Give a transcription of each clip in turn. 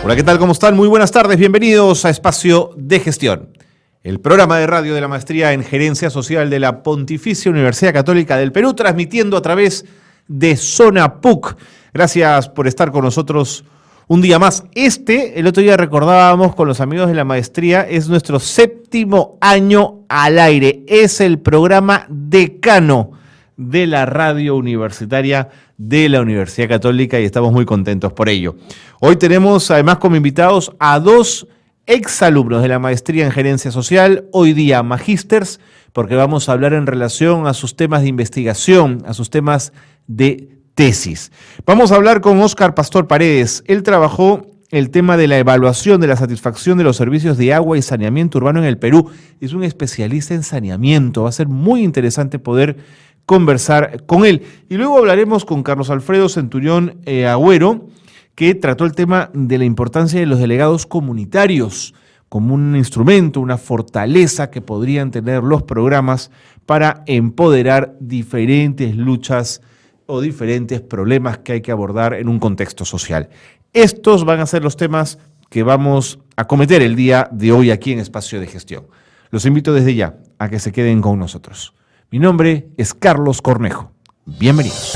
Hola, ¿qué tal? ¿Cómo están? Muy buenas tardes, bienvenidos a Espacio de Gestión, el programa de radio de la Maestría en Gerencia Social de la Pontificia Universidad Católica del Perú, transmitiendo a través de Zona PUC. Gracias por estar con nosotros un día más. El otro día recordábamos con los amigos de la Maestría, es nuestro 7º año al aire. Es el programa decano de la radio universitaria de la Universidad Católica y estamos muy contentos por ello. Hoy tenemos además como invitados a 2 exalumnos de la Maestría en Gerencia Social, hoy día magísters, porque vamos a hablar en relación a sus temas de investigación, a sus temas de tesis. Vamos a hablar con Óscar Pastor Paredes. Él trabajó el tema de la evaluación de la satisfacción de los servicios de agua y saneamiento urbano en el Perú. Es un especialista en saneamiento. Va a ser muy interesante poder conversar con él. Y luego hablaremos con Carlos Alfredo Centurión Agüero, que trató el tema de la importancia de los delegados comunitarios como un instrumento, una fortaleza que podrían tener los programas para empoderar diferentes luchas o diferentes problemas que hay que abordar en un contexto social. Estos van a ser los temas que vamos a acometer el día de hoy aquí en Espacio de Gestión. Los invito desde ya a que se queden con nosotros. Mi nombre es Carlos Cornejo. Bienvenidos.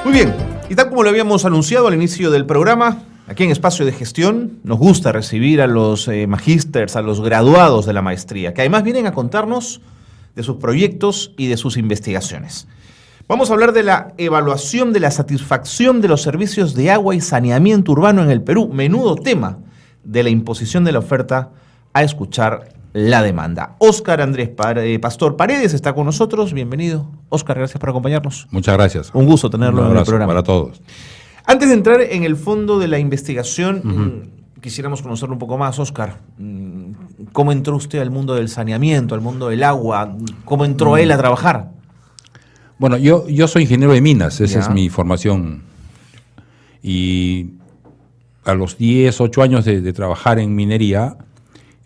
Muy bien, y tal como lo habíamos anunciado al inicio del programa, aquí en Espacio de Gestión nos gusta recibir a los magísters, a los graduados de la maestría, que además vienen a contarnos de sus proyectos y de sus investigaciones. Vamos a hablar de la evaluación de la satisfacción de los servicios de agua y saneamiento urbano en el Perú, menudo tema de la imposición de la oferta a escuchar la demanda. Óscar Andrés Pastor Paredes está con nosotros. Bienvenido. Óscar, gracias por acompañarnos. Muchas gracias. Un gusto tenerlo en el programa. Para todos. Antes de entrar en el fondo de la investigación, quisiéramos conocerlo un poco más, Óscar. ¿Cómo entró usted al mundo del saneamiento, al mundo del agua? ¿Cómo entró él a trabajar? Bueno, yo soy ingeniero de minas, esa es mi formación. Y a los 8 años de trabajar en minería,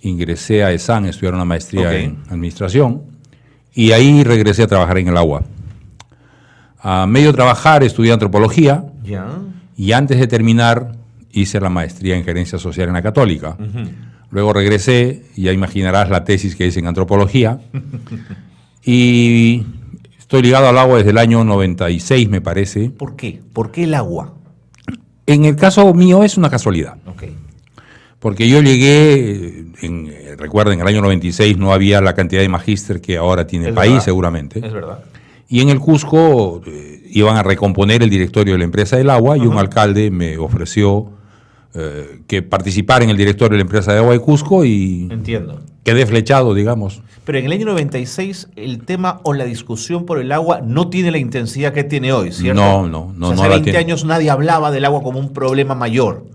ingresé a ESAN a estudiar una maestría en administración y ahí regresé a trabajar en el agua. A medio trabajar estudié antropología y antes de terminar hice la maestría en gerencia social en la Católica. Luego regresé, y ya imaginarás la tesis que hice en antropología, y estoy ligado al agua desde el año 96, me parece. ¿Por qué? ¿Por qué el agua? En el caso mío es una casualidad. Porque yo llegué, recuerden, en el año 96 no había la cantidad de magíster que ahora tiene el país, seguramente. Es verdad. Y en el Cusco iban a recomponer el directorio de la empresa del agua y un alcalde me ofreció que participara en el directorio de la empresa de agua de Cusco y quedé flechado, digamos. Pero en el año 96 el tema o la discusión por el agua no tiene la intensidad que tiene hoy, ¿cierto? No. Hace 20 años nadie hablaba del agua como un problema mayor.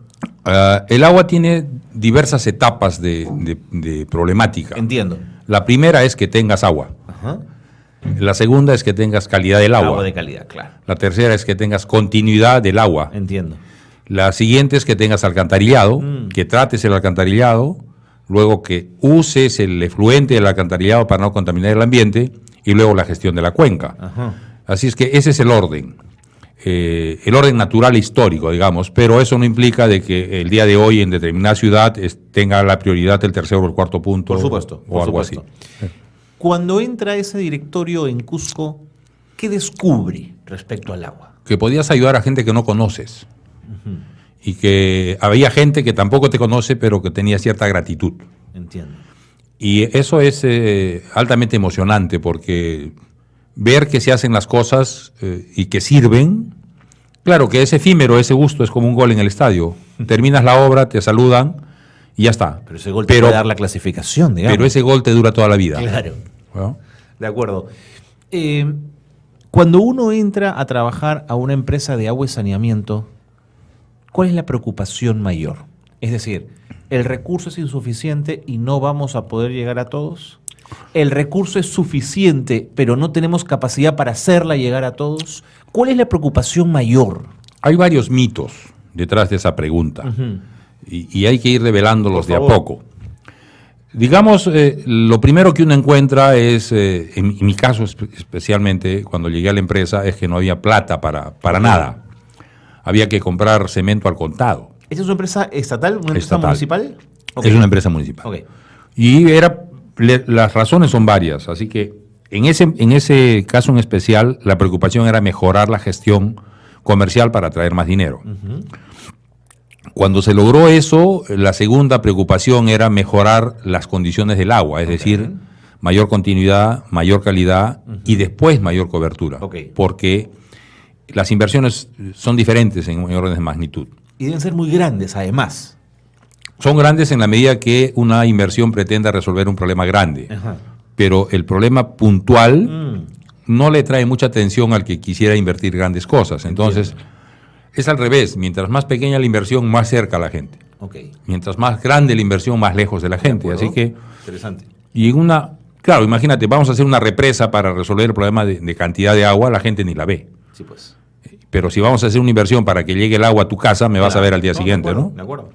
El agua tiene diversas etapas de problemática. Entiendo. La primera es que tengas agua. La segunda es que tengas calidad del agua. Agua de calidad, claro. La tercera es que tengas continuidad del agua. Entiendo. La siguiente es que tengas alcantarillado, que trates el alcantarillado, luego que uses el efluente del alcantarillado para no contaminar el ambiente y luego la gestión de la cuenca. Así es que ese es el orden natural e histórico, digamos, pero eso no implica de que el día de hoy en determinada ciudad tenga la prioridad el tercer o el cuarto punto. Por supuesto. O algo así. Cuando entra ese directorio en Cusco, ¿qué descubre respecto al agua? Que podías ayudar a gente que no conoces. Y que había gente que tampoco te conoce, pero que tenía cierta gratitud. Entiendo. Y eso es altamente emocionante, porque ver que se hacen las cosas y que sirven, claro que es efímero, ese gusto es como un gol en el estadio. Terminas la obra, te saludan y ya está. Pero ese gol te puede dar la clasificación, digamos. Pero ese gol te dura toda la vida. Claro. ¿No? De acuerdo. Cuando uno entra a trabajar a una empresa de agua y saneamiento, ¿cuál es la preocupación mayor? Es decir, ¿el recurso es insuficiente y no vamos a poder llegar a todos? ¿El recurso es suficiente pero no tenemos capacidad para hacerla llegar a todos? ¿Cuál es la preocupación mayor? Hay varios mitos detrás de esa pregunta y hay que ir revelándolos de a poco. Digamos, lo primero que uno encuentra es, en mi caso especialmente, cuando llegué a la empresa, es que no había plata para nada. había que comprar cemento al contado. ¿Esta es una empresa estatal, una empresa municipal? Okay. Es una empresa municipal. Okay. Y las razones son varias, así que en ese caso en especial la preocupación era mejorar la gestión comercial para atraer más dinero. Uh-huh. Cuando se logró eso, la segunda preocupación era mejorar las condiciones del agua, es decir, mayor continuidad, mayor calidad y después mayor cobertura, porque las inversiones son diferentes en órdenes de magnitud. Y deben ser muy grandes además. Son grandes en la medida que una inversión pretenda resolver un problema grande. Ajá. Pero el problema puntual no le trae mucha atención al que quisiera invertir grandes cosas. Entonces, es al revés. Mientras más pequeña la inversión, más cerca a la gente. Mientras más grande la inversión, más lejos de la gente. Así que... Interesante. Y claro, imagínate, vamos a hacer una represa para resolver el problema de cantidad de agua, la gente ni la ve. Sí, pues. Pero si vamos a hacer una inversión para que llegue el agua a tu casa, me vas a ver al día siguiente, ¿no? De acuerdo.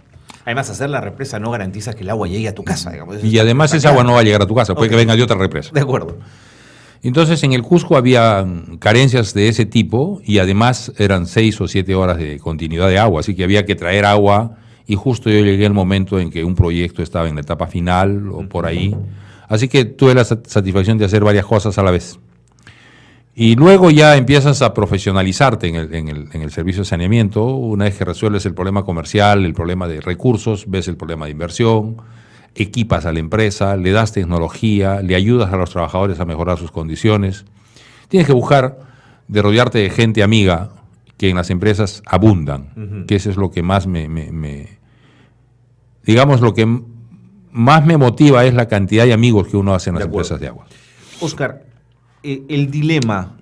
Además, hacer la represa no garantiza que el agua llegue a tu casa. Digamos. Y además esa agua no va a llegar a tu casa, puede que venga de otra represa. De acuerdo. Entonces, en el Cusco había carencias de ese tipo y además eran 6 o 7 horas de continuidad de agua, así que había que traer agua y justo yo llegué al momento en que un proyecto estaba en la etapa final o por ahí. Así que tuve la satisfacción de hacer varias cosas a la vez. Y luego ya empiezas a profesionalizarte en el servicio de saneamiento. Una vez que resuelves el problema comercial, el problema de recursos, ves el problema de inversión, equipas a la empresa, le das tecnología, le ayudas a los trabajadores a mejorar sus condiciones. Tienes que buscar de rodearte de gente amiga que en las empresas abundan, que eso es lo que más digamos, lo que más me motiva es la cantidad de amigos que uno hace en las empresas de agua. Óscar, el dilema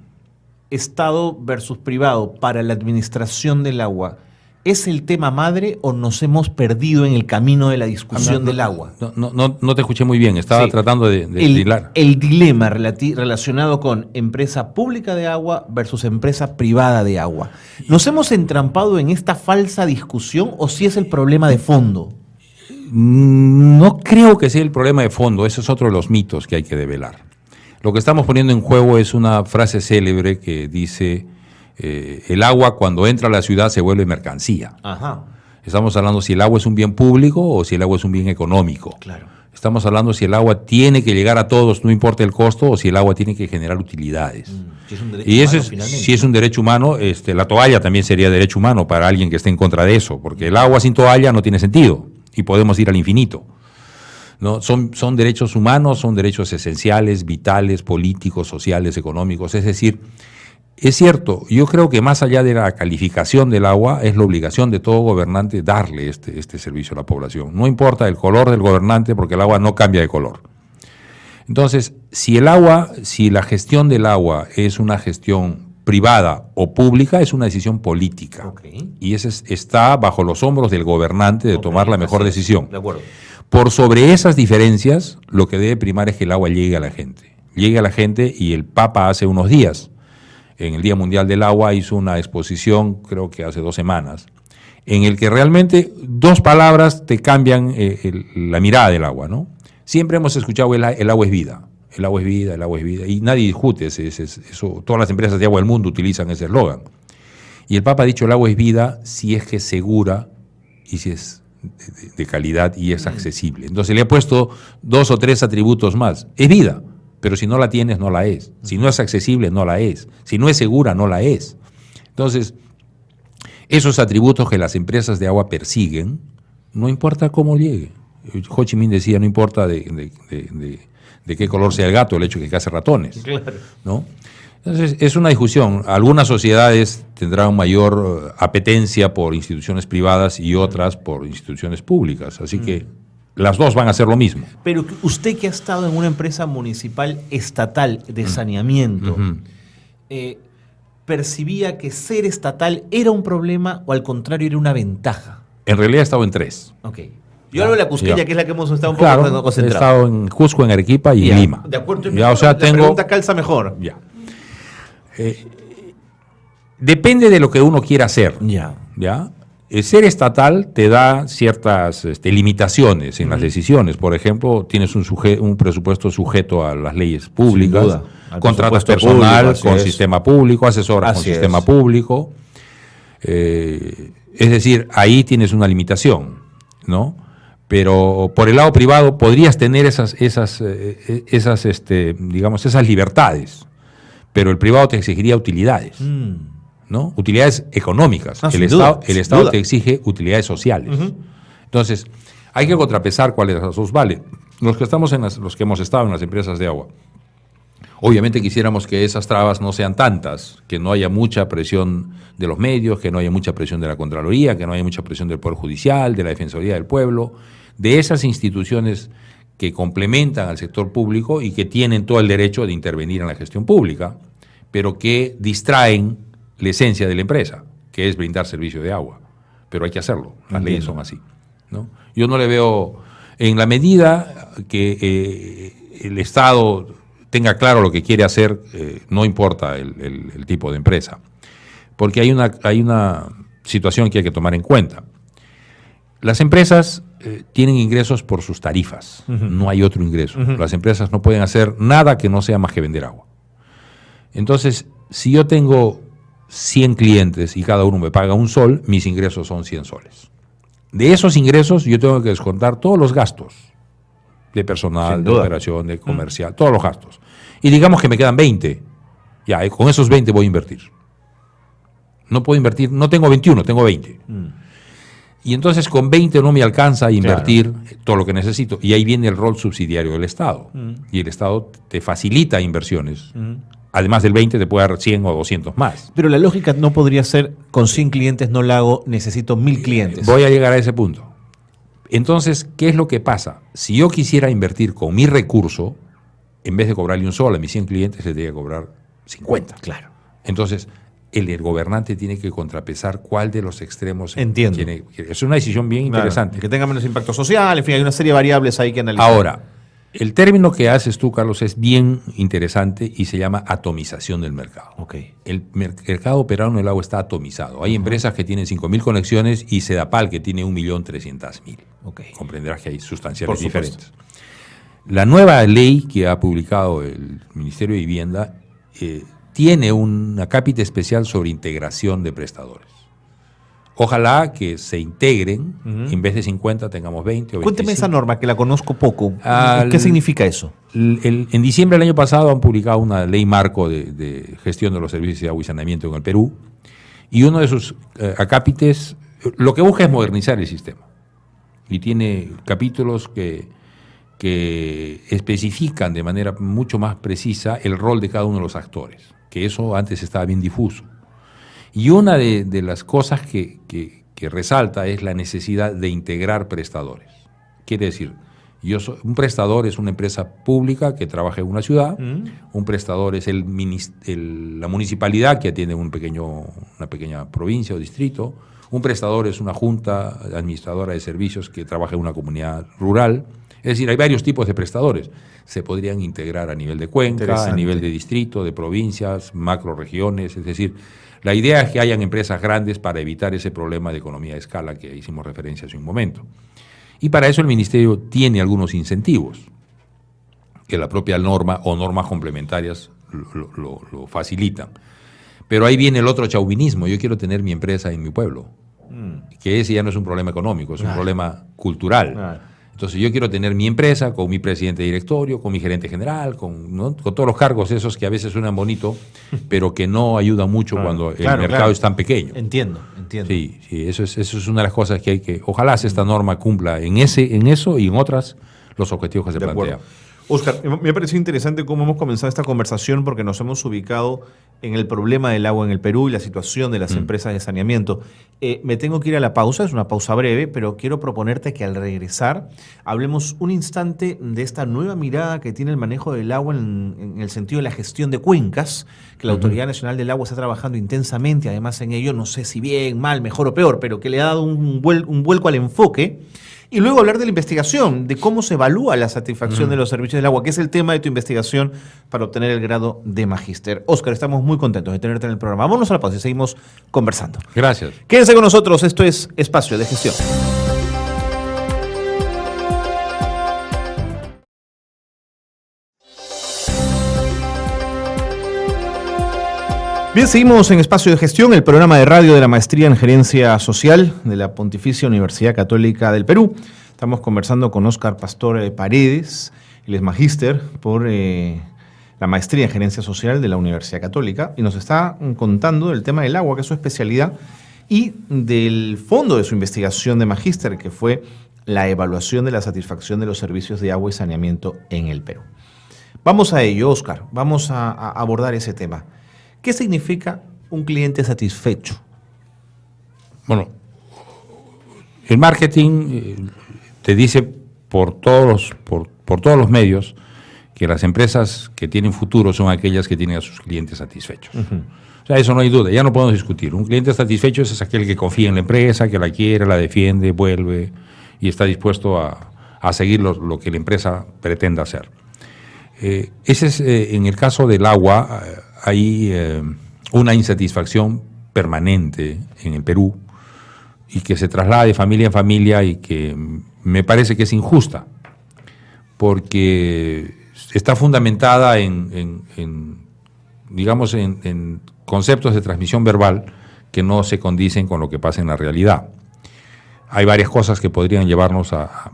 Estado versus privado para la administración del agua, ¿es el tema madre o nos hemos perdido en el camino de la discusión del agua? No te escuché muy bien, estaba tratando de hilar. El dilema relacionado con empresa pública de agua versus empresa privada de agua. ¿Nos hemos entrampado en esta falsa discusión o si es el problema de fondo? No creo que sea el problema de fondo, eso es otro de los mitos que hay que develar. Lo que estamos poniendo en juego es una frase célebre que dice, el agua cuando entra a la ciudad se vuelve mercancía. Ajá. Estamos hablando si el agua es un bien público o si el agua es un bien económico. Claro. Estamos hablando si el agua tiene que llegar a todos, no importa el costo, o si el agua tiene que generar utilidades. Si es un derecho y eso humano, si es un derecho humano, la toalla también sería derecho humano para alguien que esté en contra de eso, porque el agua sin toalla no tiene sentido y podemos ir al infinito. ¿No? Son derechos humanos, son derechos esenciales, vitales, políticos, sociales, económicos. Es decir, es cierto, yo creo que más allá de la calificación del agua, es la obligación de todo gobernante darle este servicio a la población. No importa el color del gobernante, porque el agua no cambia de color. Entonces, si la gestión del agua es una gestión privada o pública, es una decisión política. Y ese está bajo los hombros del gobernante de tomar la mejor decisión. De acuerdo. Por sobre esas diferencias, lo que debe primar es que el agua llegue a la gente. Llegue a la gente, y el Papa hace unos días, en el Día Mundial del Agua, hizo una exposición, creo que hace 2 semanas, en el que realmente 2 palabras te cambian la mirada del agua, ¿no? Siempre hemos escuchado el agua es vida, el agua es vida, el agua es vida, y nadie discute eso. Todas las empresas de agua del mundo utilizan ese eslogan. Y el Papa ha dicho el agua es vida si es que es segura y si es de calidad y es accesible. Entonces le he puesto 2 o 3 atributos más. Es vida, pero si no la tienes, no la es. Si no es accesible, no la es. Si no es segura, no la es. Entonces, esos atributos que las empresas de agua persiguen, no importa cómo llegue. Ho Chi Minh decía, no importa de qué color sea el gato, el hecho de que cace ratones. Claro. ¿No? Entonces, es una discusión. Algunas sociedades tendrán mayor apetencia por instituciones privadas y otras por instituciones públicas. Así que las dos van a hacer lo mismo. Pero usted que ha estado en una empresa municipal estatal de saneamiento, ¿percibía que ser estatal era un problema o al contrario era una ventaja? En realidad he estado en 3. Yo hablo de la Cusqueña, que es la que hemos estado un poco concentrados. He estado en Cusco, en Arequipa y en Lima. De acuerdo, la pregunta calza mejor. Ya. Depende de lo que uno quiera hacer. ¿Ya? El ser estatal te da ciertas limitaciones en las decisiones. Por ejemplo, tienes un presupuesto sujeto a las leyes públicas, contratas personal con sistema público, asesoras con sistema público. Es decir, ahí tienes una limitación, ¿no? Pero por el lado privado podrías tener esas libertades, pero el privado te exigiría utilidades, ¿no? Utilidades económicas. El Estado te exige utilidades sociales. Entonces, hay que contrapesar cuáles de las dos vale. Los que hemos estado en las empresas de agua, obviamente quisiéramos que esas trabas no sean tantas, que no haya mucha presión de los medios, que no haya mucha presión de la Contraloría, que no haya mucha presión del Poder Judicial, de la Defensoría del Pueblo, de esas instituciones que complementan al sector público y que tienen todo el derecho de intervenir en la gestión pública, pero que distraen la esencia de la empresa, que es brindar servicio de agua. Pero hay que hacerlo, las leyes son así, ¿no? Yo no le veo, en la medida que el Estado tenga claro lo que quiere hacer, no importa el tipo de empresa, porque hay una situación que hay que tomar en cuenta. Las empresas tienen ingresos por sus tarifas, no hay otro ingreso. Las empresas no pueden hacer nada que no sea más que vender agua. Entonces, si yo tengo 100 clientes y cada uno me paga un sol, mis ingresos son 100 soles. De esos ingresos yo tengo que descontar todos los gastos de personal, de operación, de comercial, todos los gastos. Y digamos que me quedan 20. Ya, con esos 20 voy a invertir. No puedo invertir, no tengo 21, tengo 20. Y entonces con 20 no me alcanza a invertir todo lo que necesito. Y ahí viene el rol subsidiario del Estado. Y el Estado te facilita inversiones. Además del 20 te puede dar 100 o 200 más. Pero la lógica no podría ser, con 100 clientes no la hago, necesito 1000 clientes. Voy a llegar a ese punto. Entonces, ¿qué es lo que pasa? Si yo quisiera invertir con mi recurso, en vez de cobrarle un sol a mis 100 clientes, le tendría que cobrar 50. Claro. Entonces, el gobernante tiene que contrapesar cuál de los extremos. Entiendo. Es una decisión bien interesante. Que tenga menos impacto social, en fin, hay una serie de variables ahí que analizar. Ahora, el término que haces tú, Carlos, es bien interesante y se llama atomización del mercado. Okay. El mercado peruano del agua está atomizado. Hay empresas que tienen 5.000 conexiones y Sedapal que tiene 1.300.000. Okay. Comprenderás que hay sustanciales diferencias. La nueva ley que ha publicado el Ministerio de Vivienda tiene un acápite especial sobre integración de prestadores. Ojalá que se integren, en vez de 50 tengamos 20 o 25. Cuénteme esa norma, que la conozco poco. ¿Qué significa eso? En diciembre del año pasado han publicado una ley marco de gestión de los servicios de agua y saneamiento en el Perú, y uno de sus acápites lo que busca es modernizar el sistema. Y tiene capítulos que especifican de manera mucho más precisa el rol de cada uno de los actores, que eso antes estaba bien difuso. Y una de las cosas que resalta es la necesidad de integrar prestadores. Quiere decir, un prestador es una empresa pública que trabaja en una ciudad, un prestador es la municipalidad que atiende una pequeña provincia o distrito, un prestador es una junta administradora de servicios que trabaja en una comunidad rural. Es decir, hay varios tipos de prestadores. Se podrían integrar a nivel de cuenca, a nivel de distrito, de provincias, macroregiones. Es decir, la idea es que hayan empresas grandes para evitar ese problema de economía de escala que hicimos referencia hace un momento. Y para eso el Ministerio tiene algunos incentivos, que la propia norma o normas complementarias lo facilitan. Pero ahí viene el otro chauvinismo. Yo quiero tener mi empresa en mi pueblo, que ese ya no es un problema económico, es un problema cultural. Entonces yo quiero tener mi empresa con mi presidente de directorio, con mi gerente general, con todos los cargos esos que a veces suenan bonito, pero que no ayudan mucho cuando el mercado es tan pequeño. Entiendo. Sí, eso es una de las cosas que hay que... Ojalá esta norma cumpla en eso y en otras los objetivos que se plantean. Óscar, me ha parecido interesante cómo hemos comenzado esta conversación porque nos hemos ubicado en el problema del agua en el Perú y la situación de las empresas de saneamiento. Me tengo que ir a la pausa, es una pausa breve, pero quiero proponerte que al regresar hablemos un instante de esta nueva mirada que tiene el manejo del agua en el sentido de la gestión de cuencas, que la Autoridad Nacional del Agua está trabajando intensamente, además en ello, no sé si bien, mal, mejor o peor, pero que le ha dado un vuelco al enfoque. Y luego hablar de la investigación, de cómo se evalúa la satisfacción de los servicios del agua, que es el tema de tu investigación para obtener el grado de magíster. Óscar, estamos muy contentos de tenerte en el programa. Vámonos a la pausa y seguimos conversando. Gracias. Quédense con nosotros, esto es Espacio de Gestión. Bien, seguimos en Espacio de Gestión, el programa de radio de la Maestría en Gerencia Social de la Pontificia Universidad Católica del Perú. Estamos conversando con Óscar Pastor Paredes, él es magíster por la Maestría en Gerencia Social de la Universidad Católica y nos está contando del tema del agua, que es su especialidad, y del fondo de su investigación de magíster, que fue la evaluación de la satisfacción de los servicios de agua y saneamiento en el Perú. Vamos a ello, Óscar, vamos a abordar ese tema. ¿Qué significa un cliente satisfecho? Bueno, el marketing te dice por todos los medios que las empresas que tienen futuro son aquellas que tienen a sus clientes satisfechos. O sea, eso no hay duda, ya no podemos discutir. Un cliente satisfecho es aquel que confía en la empresa, que la quiere, la defiende, vuelve y está dispuesto a seguir lo que la empresa pretenda hacer. Ese es, en el caso del agua, hay una insatisfacción permanente en el Perú y que se traslada de familia en familia y que me parece que es injusta, porque está fundamentada en conceptos de transmisión verbal que no se condicen con lo que pasa en la realidad. Hay varias cosas que podrían llevarnos a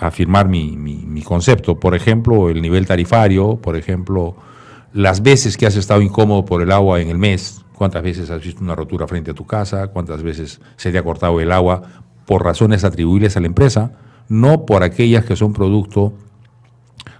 afirmar mi concepto. Por ejemplo, el nivel tarifario, por ejemplo, las veces que has estado incómodo por el agua en el mes, cuántas veces has visto una rotura frente a tu casa, cuántas veces se te ha cortado el agua por razones atribuibles a la empresa, no por aquellas que son producto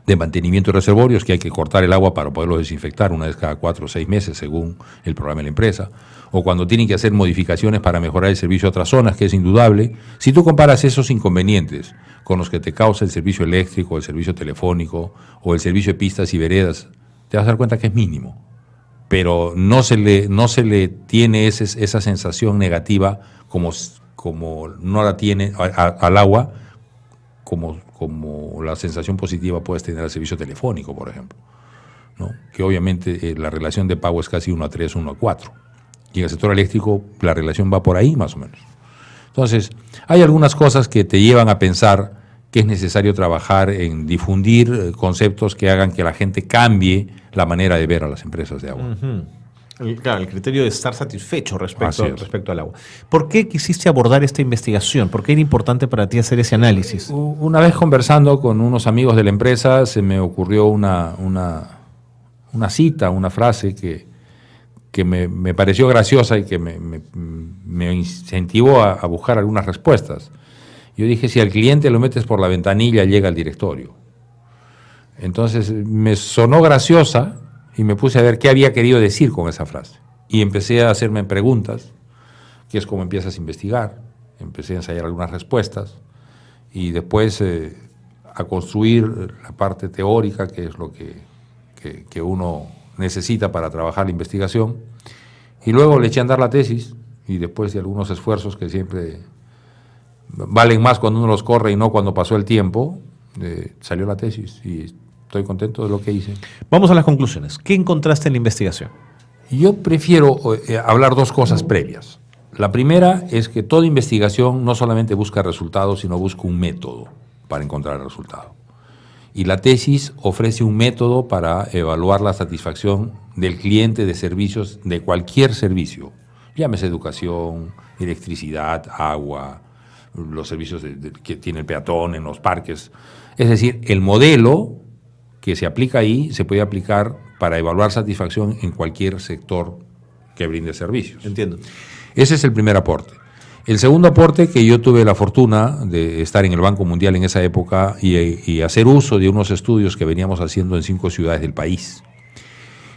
de mantenimiento de reservorios, que hay que cortar el agua para poderlo desinfectar una vez cada 4 o 6 meses, según el programa de la empresa, o cuando tienen que hacer modificaciones para mejorar el servicio a otras zonas, que es indudable. Si tú comparas esos inconvenientes con los que te causa el servicio eléctrico, el servicio telefónico o el servicio de pistas y veredas, te vas a dar cuenta que es mínimo, pero no se le tiene esa sensación negativa como no la tiene al agua, como la sensación positiva puedes tener al servicio telefónico, por ejemplo, ¿no? Que obviamente la relación de pago es casi 1:3, 1:4, y en el sector eléctrico la relación va por ahí más o menos. Entonces, hay algunas cosas que te llevan a pensar que es necesario trabajar en difundir conceptos que hagan que la gente cambie la manera de ver a las empresas de agua. Claro, el criterio de estar satisfecho respecto al agua. ¿Por qué quisiste abordar esta investigación? ¿Por qué era importante para ti hacer ese análisis? Una vez conversando con unos amigos de la empresa, se me ocurrió una cita, una frase que me pareció graciosa y que me incentivó a buscar algunas respuestas. Yo dije, si al cliente lo metes por la ventanilla, llega al directorio. Entonces me sonó graciosa y me puse a ver qué había querido decir con esa frase. Y empecé a hacerme preguntas, que es como empiezas a investigar. Empecé a ensayar algunas respuestas y después a construir la parte teórica, que es lo que uno necesita para trabajar la investigación. Y luego le eché a andar la tesis y después de algunos esfuerzos que siempre valen más cuando uno los corre y no cuando pasó el tiempo, salió la tesis y estoy contento de lo que hice. Vamos a las conclusiones. ¿Qué encontraste en la investigación? Yo prefiero hablar dos cosas previas. La primera es que toda investigación no solamente busca resultados, sino busca un método para encontrar el resultado. Y la tesis ofrece un método para evaluar la satisfacción del cliente de servicios, de cualquier servicio, llámese educación, electricidad, agua, los servicios que tiene el peatón en los parques. Es decir, el modelo que se aplica ahí se puede aplicar para evaluar satisfacción en cualquier sector que brinde servicios. Entiendo. Ese es el primer aporte. El segundo aporte, que yo tuve la fortuna de estar en el Banco Mundial en esa época y hacer uso de unos estudios que veníamos haciendo en 5 ciudades del país.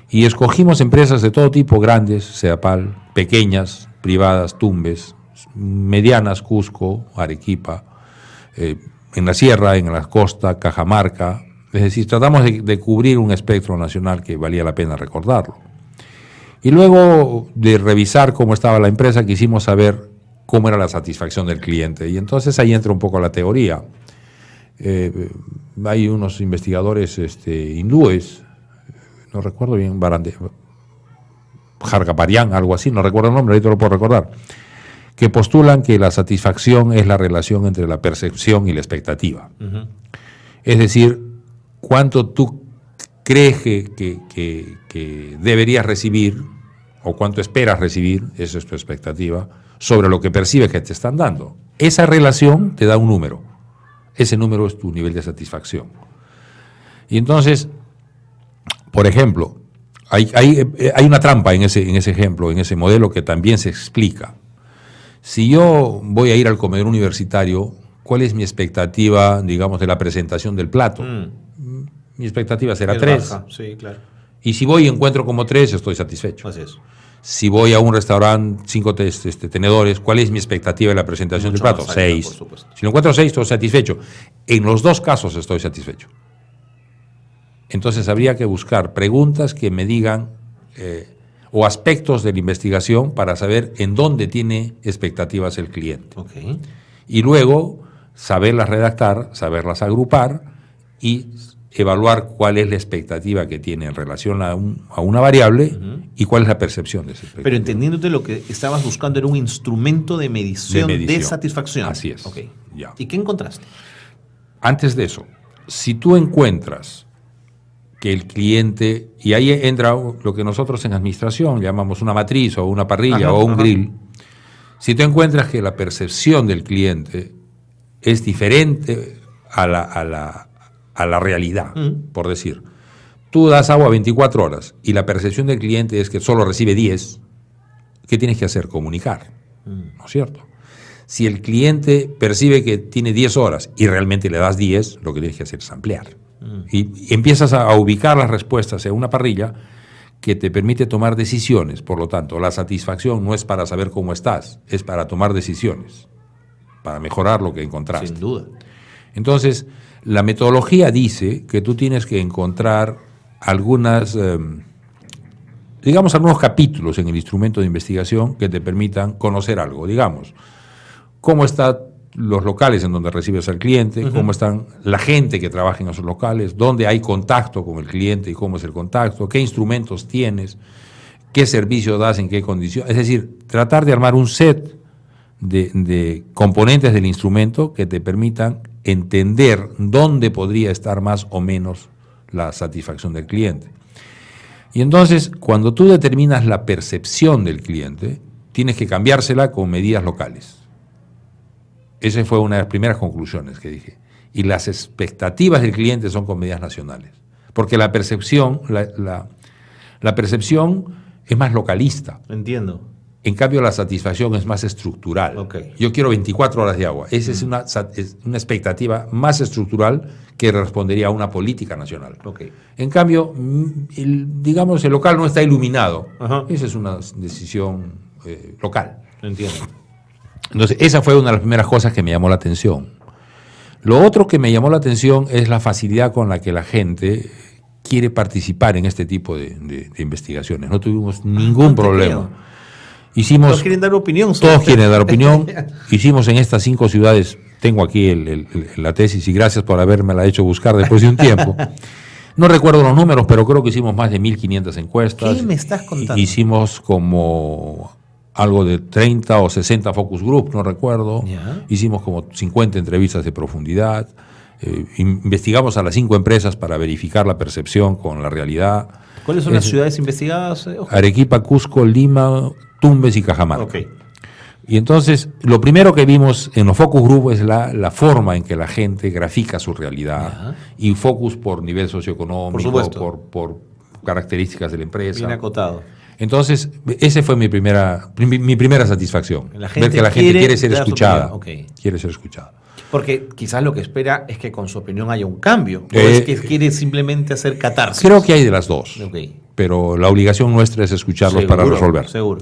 Y escogimos empresas de todo tipo, grandes, Sedapal, pequeñas, privadas, Tumbes, medianas, Cusco, Arequipa, en la sierra, en la costa, Cajamarca. Es decir, tratamos de cubrir un espectro nacional que valía la pena recordarlo. Y luego de revisar cómo estaba la empresa, quisimos saber cómo era la satisfacción del cliente. Y entonces ahí entra un poco la teoría. Hay unos investigadores hindúes, no recuerdo bien, Jargaparian, algo así, no recuerdo el nombre, ahorita lo puedo recordar, que postulan que la satisfacción es la relación entre la percepción y la expectativa. Uh-huh. Es decir, cuánto tú crees que deberías recibir o cuánto esperas recibir, esa es tu expectativa, sobre lo que percibes que te están dando. Esa relación te da un número. Ese número es tu nivel de satisfacción. Y entonces, por ejemplo, hay una trampa en ese ejemplo, en ese modelo que también se explica. Si yo voy a ir al comedor universitario, ¿cuál es mi expectativa, digamos, de la presentación del plato? Mi expectativa será 3. Sí, claro. Y si voy y encuentro como 3, estoy satisfecho. Así es. Si voy a un restaurante, 5 tenedores, ¿cuál es mi expectativa de la presentación del plato? 6. Si lo encuentro 6, estoy satisfecho. En los dos casos estoy satisfecho. Entonces habría que buscar preguntas que me digan o aspectos de la investigación para saber en dónde tiene expectativas el cliente. Okay. Y luego saberlas redactar, saberlas agrupar y evaluar cuál es la expectativa que tiene en relación a una variable y cuál es la percepción de esa expectativa. Pero entendiéndote, lo que estabas buscando era un instrumento de medición de satisfacción. Así es. Okay. Ya. ¿Y qué encontraste? Antes de eso, si tú encuentras que el cliente, y ahí entra lo que nosotros en administración llamamos una matriz o una parrilla o un grill, si tú encuentras que la percepción del cliente es diferente a la realidad, por decir, tú das agua 24 horas y la percepción del cliente es que solo recibe 10, ¿qué tienes que hacer? Comunicar, ¿no es cierto? Si el cliente percibe que tiene 10 horas y realmente le das 10, lo que tienes que hacer es ampliar. Y empiezas a ubicar las respuestas en una parrilla que te permite tomar decisiones. Por lo tanto, la satisfacción no es para saber cómo estás, es para tomar decisiones, para mejorar lo que encontraste. Sin duda. Entonces, la metodología dice que tú tienes que encontrar algunos capítulos en el instrumento de investigación que te permitan conocer algo. Digamos, cómo están los locales en donde recibes al cliente, cómo están la gente que trabaja en esos locales, dónde hay contacto con el cliente y cómo es el contacto, qué instrumentos tienes, qué servicio das, en qué condiciones. Es decir, tratar de armar un set de componentes del instrumento que te permitan entender dónde podría estar más o menos la satisfacción del cliente. Y entonces, cuando tú determinas la percepción del cliente, tienes que cambiársela con medidas locales. Esa fue una de las primeras conclusiones que dije. Y las expectativas del cliente son con medidas nacionales. Porque la percepción, la percepción es más localista. Entiendo. En cambio, la satisfacción es más estructural. Okay. Yo quiero 24 horas de agua. Esa es una expectativa más estructural que respondería a una política nacional. Okay. En cambio, el local no está iluminado. Esa es una decisión local. Entiendo. Entonces, esa fue una de las primeras cosas que me llamó la atención. Lo otro que me llamó la atención es la facilidad con la que la gente quiere participar en este tipo de investigaciones. No tuvimos ningún problema. Todos quieren dar opinión. Todos quieren dar opinión. Hicimos en estas 5 ciudades, tengo aquí la tesis y gracias por habérmela hecho buscar después de un tiempo. No recuerdo los números, pero creo que hicimos más de 1.500 encuestas. ¿Qué me estás contando? Hicimos como algo de 30 o 60 focus group, no recuerdo. Ya. Hicimos como 50 entrevistas de profundidad. Investigamos a las 5 empresas para verificar la percepción con la realidad. ¿Cuáles son las ciudades investigadas? Arequipa, Cusco, Lima, Tumbes y Cajamarca. Okay. Y entonces, lo primero que vimos en los focus group es la forma en que la gente grafica su realidad. Y focus por nivel socioeconómico, por características de la empresa. Bien acotado. Entonces, esa fue mi primera satisfacción. Ver que la gente quiere ser escuchada. Okay. Quiere ser escuchada. Porque quizás lo que espera es que con su opinión haya un cambio. ¿O es que quiere simplemente hacer catarsis? Creo que hay de las dos. Okay. Pero la obligación nuestra es escucharlos para resolver. Seguro.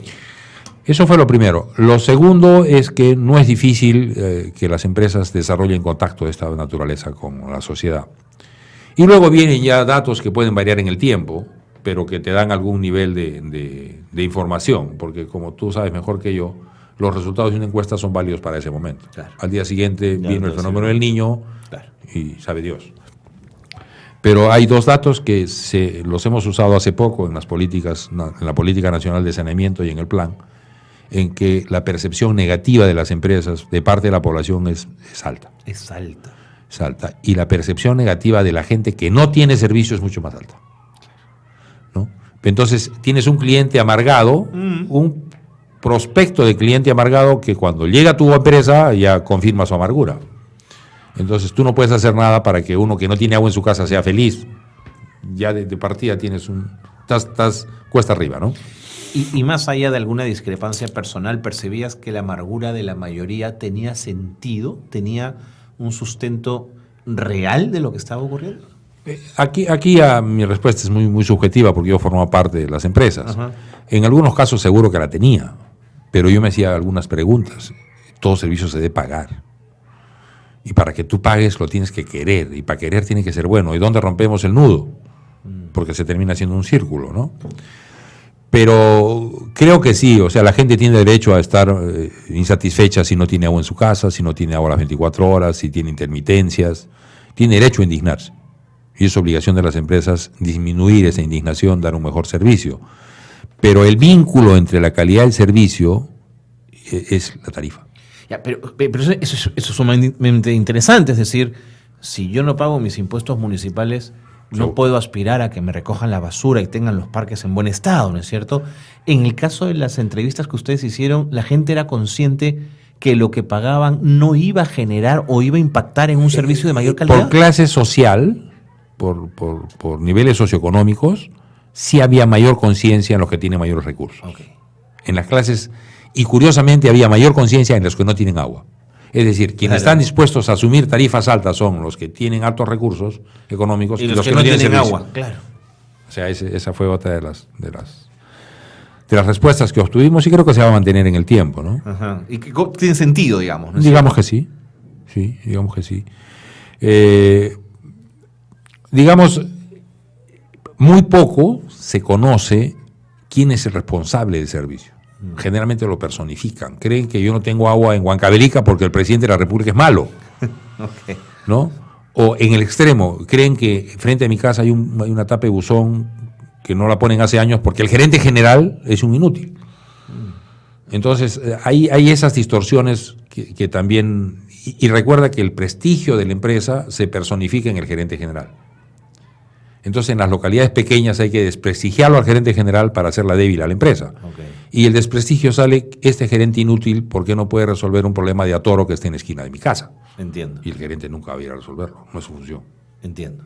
Eso fue lo primero. Lo segundo es que no es difícil que las empresas desarrollen contacto de esta naturaleza con la sociedad. Y luego vienen ya datos que pueden variar en el tiempo, pero que te dan algún nivel de información, porque como tú sabes mejor que yo, los resultados de una encuesta son válidos para ese momento. Claro. Al día siguiente Ya vino el fenómeno del niño, claro, y sabe Dios. Pero hay 2 datos que los hemos usado hace poco en la política nacional de saneamiento y en el plan, en que la percepción negativa de las empresas de parte de la población es alta. Es alta. Es alta. Y la percepción negativa de la gente que no tiene servicio es mucho más alta, ¿no? Entonces tienes un cliente amargado, un prospecto de cliente amargado que cuando llega a tu empresa ya confirma su amargura. Entonces tú no puedes hacer nada para que uno que no tiene agua en su casa sea feliz. Ya de partida tienes estás cuesta arriba, ¿no? Y más allá de alguna discrepancia personal, ¿percibías que la amargura de la mayoría tenía sentido? ¿Tenía un sustento real de lo que estaba ocurriendo? Aquí mi respuesta es muy subjetiva porque yo formaba parte de las empresas. Ajá. En algunos casos seguro que la tenía, pero yo me hacía algunas preguntas. Todo servicio se debe pagar. Y para que tú pagues lo tienes que querer, y para querer tiene que ser bueno. ¿Y dónde rompemos el nudo? Porque se termina siendo un círculo, ¿no? Pero creo que sí, o sea, la gente tiene derecho a estar insatisfecha si no tiene agua en su casa, si no tiene agua las 24 horas, si tiene intermitencias. Tiene derecho a indignarse. Y es obligación de las empresas disminuir esa indignación, dar un mejor servicio. Pero el vínculo entre la calidad del servicio es la tarifa. Ya, pero eso es sumamente interesante. Es decir, si yo no pago mis impuestos municipales, no puedo aspirar a que me recojan la basura y tengan los parques en buen estado, ¿no es cierto? En el caso de las entrevistas que ustedes hicieron, la gente era consciente que lo que pagaban no iba a generar o iba a impactar en un servicio de mayor calidad. Por clase social, por niveles socioeconómicos, sí había mayor conciencia en los que tienen mayores recursos. Okay. En las clases, y curiosamente había mayor conciencia en los que no tienen agua. Es decir, quienes están dispuestos a asumir tarifas altas son los que tienen altos recursos económicos y los que no tienen agua. Claro. O sea, esa fue otra de las respuestas que obtuvimos y creo que se va a mantener en el tiempo, ¿no? Ajá. Y que tiene sentido, digamos, ¿no? Digamos que sí. Sí, digamos que sí. Digamos, muy poco se conoce quién es el responsable del servicio. Generalmente lo personifican. Creen que yo no tengo agua en Huancavelica porque el presidente de la República es malo. Okay. ¿No? O en el extremo, creen que frente a mi casa hay una tapa de buzón que no la ponen hace años porque el gerente general es un inútil. Entonces, hay esas distorsiones que también... Y recuerda que el prestigio de la empresa se personifica en el gerente general. Entonces, en las localidades pequeñas hay que desprestigiarlo al gerente general para hacerla débil a la empresa. Okay. Y el desprestigio sale, este gerente inútil, porque no puede resolver un problema de atoro que esté en la esquina de mi casa. Entiendo. Y el gerente nunca va a ir a resolverlo, no es su función. Entiendo.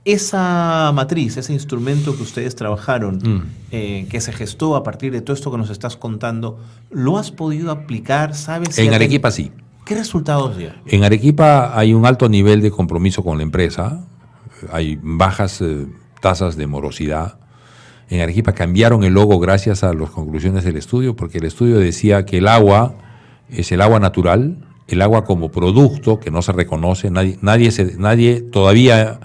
Esa matriz, ese instrumento que ustedes trabajaron, que se gestó a partir de todo esto que nos estás contando, ¿lo has podido aplicar? ¿Sabes? En Arequipa sí. ¿Qué resultados dio? En Arequipa hay un alto nivel de compromiso con la empresa. Hay bajas tasas de morosidad. En Arequipa cambiaron el logo gracias a las conclusiones del estudio, porque el estudio decía que el agua es el agua natural, el agua como producto que no se reconoce, nadie todavía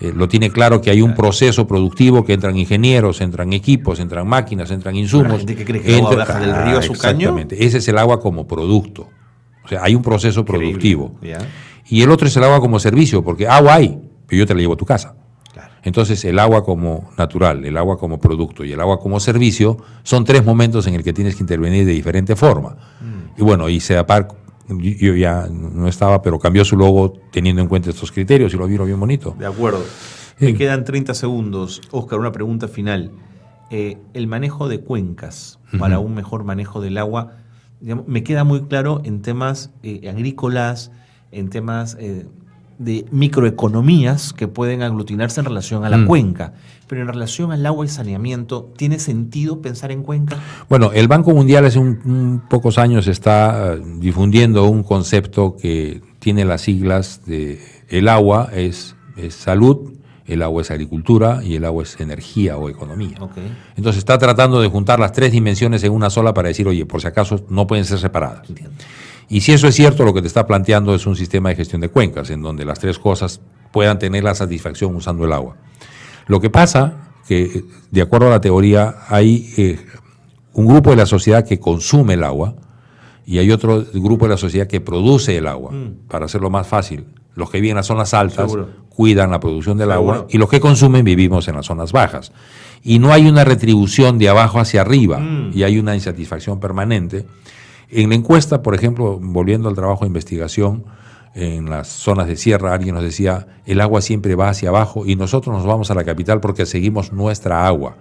lo tiene claro que hay un proceso productivo, que entran ingenieros, entran equipos, entran máquinas, entran insumos. ¿La gente que cree que el agua baja del río a su caño? Exactamente, ese es el agua como producto. O sea, hay un proceso productivo. ¿Ya? Y el otro es el agua como servicio, porque agua hay, pero yo te la llevo a tu casa. Claro. Entonces, el agua como natural, el agua como producto y el agua como servicio son tres momentos en el que tienes que intervenir de diferente forma. Y bueno, y CEDAPAR, yo ya no estaba, pero cambió su logo teniendo en cuenta estos criterios y lo vieron bien bonito. De acuerdo. Me quedan 30 segundos. Óscar, una pregunta final. El manejo de cuencas para un mejor manejo del agua, digamos, me queda muy claro en temas agrícolas, en temas de microeconomías que pueden aglutinarse en relación a la cuenca. Pero en relación al agua y saneamiento, ¿tiene sentido pensar en cuenca? Bueno, el Banco Mundial hace pocos años está difundiendo un concepto que tiene las siglas de el agua es salud, el agua es agricultura y el agua es energía o economía. Okay. Entonces está tratando de juntar las tres dimensiones en una sola para decir, oye, por si acaso no pueden ser separadas. Entiendo. Y si eso es cierto, lo que te está planteando es un sistema de gestión de cuencas, en donde las tres cosas puedan tener la satisfacción usando el agua. Lo que pasa que, de acuerdo a la teoría, hay un grupo de la sociedad que consume el agua y hay otro grupo de la sociedad que produce el agua. Para hacerlo más fácil, los que viven en las zonas altas cuidan la producción del agua y los que consumen vivimos en las zonas bajas. Y no hay una retribución de abajo hacia arriba y hay una insatisfacción permanente. En la encuesta, por ejemplo, volviendo al trabajo de investigación, en las zonas de sierra, alguien nos decía, el agua siempre va hacia abajo y nosotros nos vamos a la capital porque seguimos nuestra agua.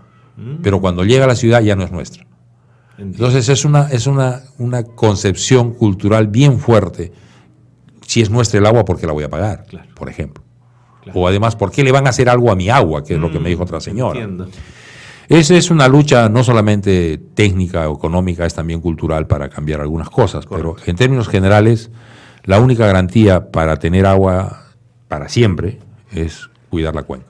pero cuando llega a la ciudad ya no es nuestra. Entonces es una concepción cultural bien fuerte. Si es nuestra el agua, ¿por qué la voy a pagar? Claro. Por ejemplo. Claro. O además, ¿por qué le van a hacer algo a mi agua? Que es lo que me dijo otra señora. Entiendo. Esa es una lucha no solamente técnica o económica, es también cultural para cambiar algunas cosas. Correcto. Pero en términos generales, la única garantía para tener agua para siempre es cuidar la cuenca.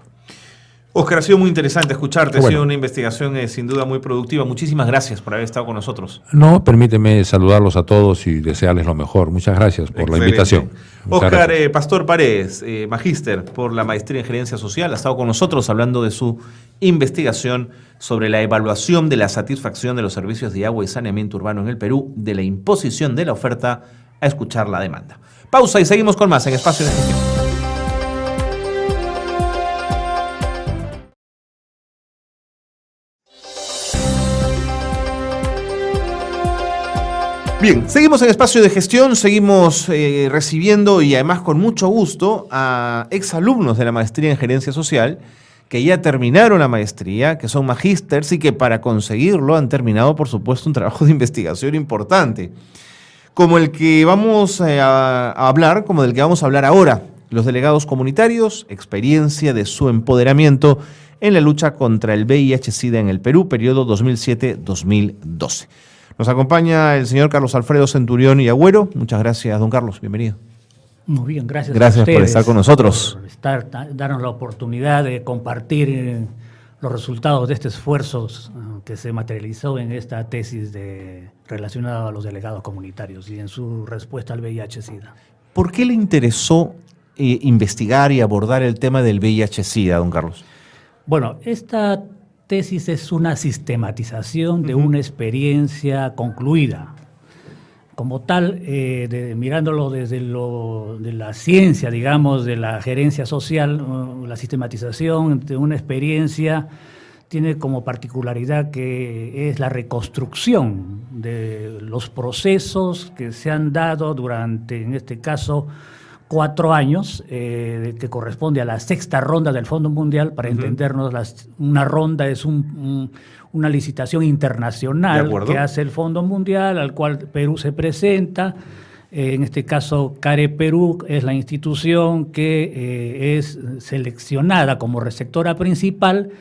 Óscar, ha sido muy interesante escucharte, ha sido una investigación sin duda muy productiva. Muchísimas gracias por haber estado con nosotros. No, permíteme saludarlos a todos y desearles lo mejor. Muchas gracias por la invitación. Óscar Pastor Paredes, magíster por la maestría en Gerencia Social, ha estado con nosotros hablando de su investigación sobre la evaluación de la satisfacción de los servicios de agua y saneamiento urbano en el Perú, de la imposición de la oferta a escuchar la demanda. Pausa y seguimos con más en Espacio de Gestión. Bien, seguimos en Espacio de Gestión, seguimos recibiendo y además con mucho gusto a exalumnos de la maestría en Gerencia Social que ya terminaron la maestría, que son magísters y que para conseguirlo han terminado, por supuesto, un trabajo de investigación importante, como el que vamos a hablar, como del que vamos a hablar ahora, los delegados comunitarios, experiencia de su empoderamiento en la lucha contra el VIH-Sida en el Perú, periodo 2007-2012. Nos acompaña el señor Carlos Alfredo Centurión y Agüero. Muchas gracias, don Carlos. Bienvenido. Muy bien, gracias. Gracias a ustedes por estar con nosotros. Por darnos la oportunidad de compartir los resultados de este esfuerzo que se materializó en esta tesis relacionada a los delegados comunitarios y en su respuesta al VIH-Sida. ¿Por qué le interesó investigar y abordar el tema del VIH-Sida, don Carlos? Bueno, esta tesis es una sistematización de una experiencia concluida. Como tal, mirándolo desde de la ciencia, digamos, de la gerencia social, la sistematización de una experiencia tiene como particularidad que es la reconstrucción de los procesos que se han dado durante, en este caso, 4 años, que corresponde a la 6ª ronda del Fondo Mundial. Para entendernos, una ronda es una licitación internacional que hace el Fondo Mundial, al cual Perú se presenta. En este caso, CARE Perú es la institución que es seleccionada como receptora principal